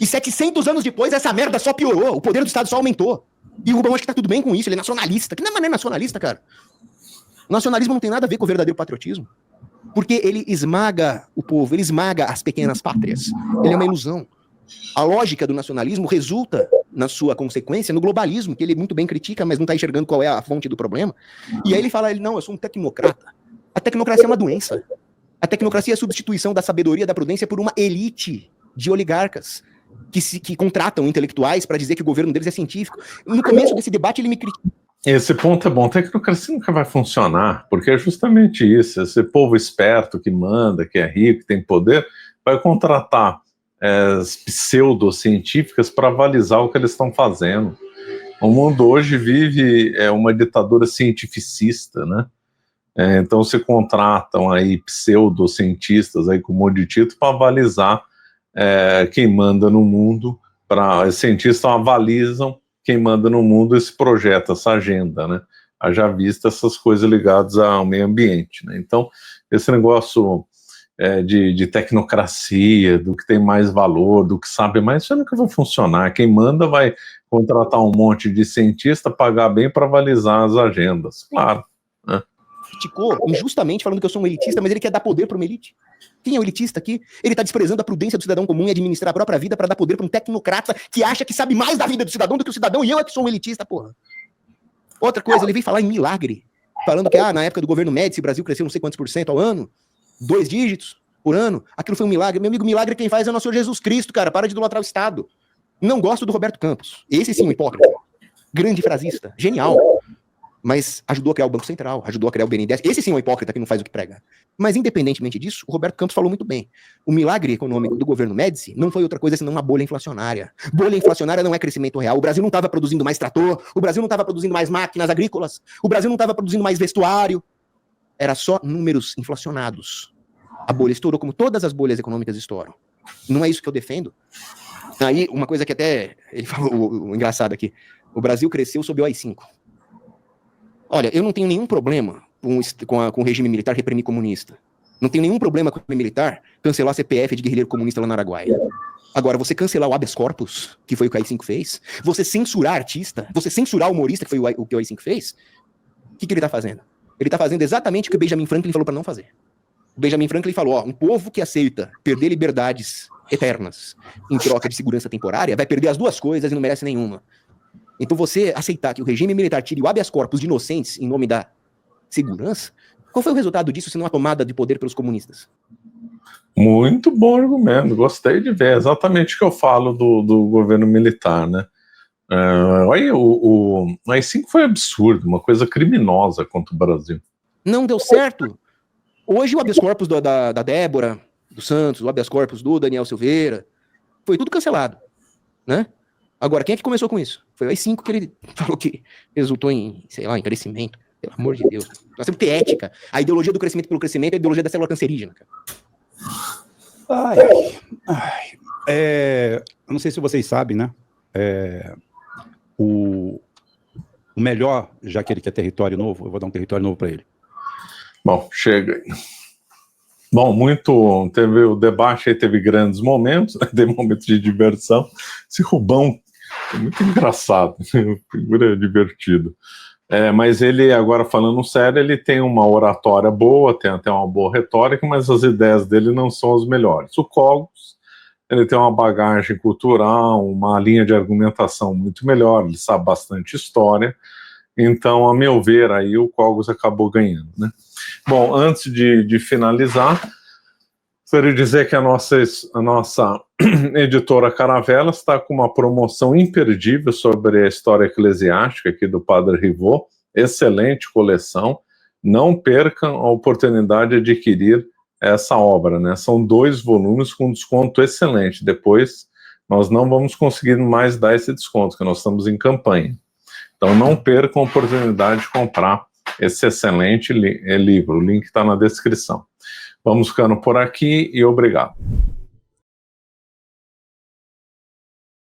E 700 anos depois, essa merda só piorou. O poder do Estado só aumentou. E o Rubão acha que tá tudo bem com isso, ele é nacionalista. Que não é nacionalista, cara. O nacionalismo não tem nada a ver com o verdadeiro patriotismo. Porque ele esmaga o povo, ele esmaga as pequenas pátrias. Ele é uma ilusão. A lógica do nacionalismo resulta, na sua consequência, no globalismo, que ele muito bem critica, mas não está enxergando qual é a fonte do problema. E aí ele fala, não, eu sou um tecnocrata. A tecnocracia é uma doença. A tecnocracia é a substituição da sabedoria, da prudência por uma elite de oligarcas que contratam intelectuais para dizer que o governo deles é científico. No começo desse debate ele me critica. Esse ponto é bom. A tecnocracia nunca vai funcionar, porque é justamente isso. Esse povo esperto que manda, que é rico, que tem poder, vai contratar pseudocientíficas para avalizar o que eles estão fazendo. O mundo hoje vive uma ditadura cientificista, né? Então se contratam aí pseudocientistas aí com um monte de título para avalizar quem manda no mundo. Os cientistas avalizam quem manda no mundo esse projeto, essa agenda, né? Haja vista essas coisas ligadas ao meio ambiente, né? Então esse negócio de tecnocracia, do que tem mais valor, do que sabe mais, isso nunca vai funcionar. Quem manda vai contratar um monte de cientista, pagar bem para avalizar as agendas, claro, né? Criticou injustamente, falando que eu sou um elitista, mas ele quer dar poder para uma elite. Quem é o elitista aqui? Ele está desprezando a prudência do cidadão comum e administrar a própria vida para dar poder para um tecnocrata que acha que sabe mais da vida do cidadão do que o cidadão, e eu é que sou um elitista, porra. Outra coisa, ele veio falar em milagre, falando que na época do governo Médici, o Brasil cresceu não sei quantos % ao ano, 2 dígitos por ano, aquilo foi um milagre. Meu amigo, milagre quem faz é o nosso Senhor Jesus Cristo, cara, para de idolatrar o Estado. Não gosto do Roberto Campos, esse sim um hipócrita, grande frasista, genial, mas ajudou a criar o Banco Central, ajudou a criar o BNDES, esse sim é um hipócrita que não faz o que prega. Mas independentemente disso, o Roberto Campos falou muito bem, o milagre econômico do governo Médici não foi outra coisa senão uma bolha inflacionária. Bolha inflacionária não é crescimento real, o Brasil não estava produzindo mais trator, o Brasil não estava produzindo mais máquinas agrícolas, o Brasil não estava produzindo mais vestuário, era só números inflacionados. A bolha estourou como todas as bolhas econômicas estouram. Não é isso que eu defendo. Aí, uma coisa que até ele falou, o engraçado aqui, o Brasil cresceu sob o AI-5. Olha, eu não tenho nenhum problema com o regime militar reprimir comunista. Não tenho nenhum problema com o regime militar cancelar a CPF de guerrilheiro comunista lá no Araguaia. Agora, você cancelar o habeas corpus, que foi o que o AI-5 fez, você censurar artista, você censurar humorista, que foi o que o AI-5 fez, o que ele está fazendo? Ele está fazendo exatamente o que o Benjamin Franklin falou para não fazer. O Benjamin Franklin falou, um povo que aceita perder liberdades eternas em troca de segurança temporária vai perder as duas coisas e não merece nenhuma. Então você aceitar que o regime militar tire o habeas corpus de inocentes em nome da segurança, qual foi o resultado disso se não a tomada de poder pelos comunistas? Muito bom argumento, gostei de ver, exatamente o que eu falo do governo militar, né? O AI-5 foi absurdo, uma coisa criminosa contra o Brasil. Não deu certo. Hoje o habeas corpus da Débora, do Santos, o habeas corpus do Daniel Silveira, foi tudo cancelado, né? Agora, quem é que começou com isso? Foi o AI-5 que ele falou que resultou em, sei lá, em crescimento. Pelo amor de Deus. Nós temos que ter ética. A ideologia do crescimento pelo crescimento é a ideologia da célula cancerígena, cara. Eu não sei se vocês sabem, né? O melhor, já que ele quer território novo, eu vou dar um território novo para ele. Bom, chega aí. Bom, teve o debate aí, teve grandes momentos, teve momentos de diversão. Esse Rubão é muito engraçado, figura divertido. Mas ele, agora falando sério, ele tem uma oratória boa, tem até uma boa retórica, mas as ideias dele não são as melhores. O Cogos, ele tem uma bagagem cultural, uma linha de argumentação muito melhor, ele sabe bastante história, então, a meu ver, aí o Cogos acabou ganhando, né? Bom, antes de finalizar, gostaria de dizer que a nossa editora Caravelas está com uma promoção imperdível sobre a história eclesiástica aqui do Padre Rivot, excelente coleção, não percam a oportunidade de adquirir essa obra, né? São 2 volumes com desconto excelente, depois nós não vamos conseguir mais dar esse desconto, porque nós estamos em campanha. Então não percam a oportunidade de comprar esse excelente livro, o link está na descrição. Vamos ficando por aqui e obrigado.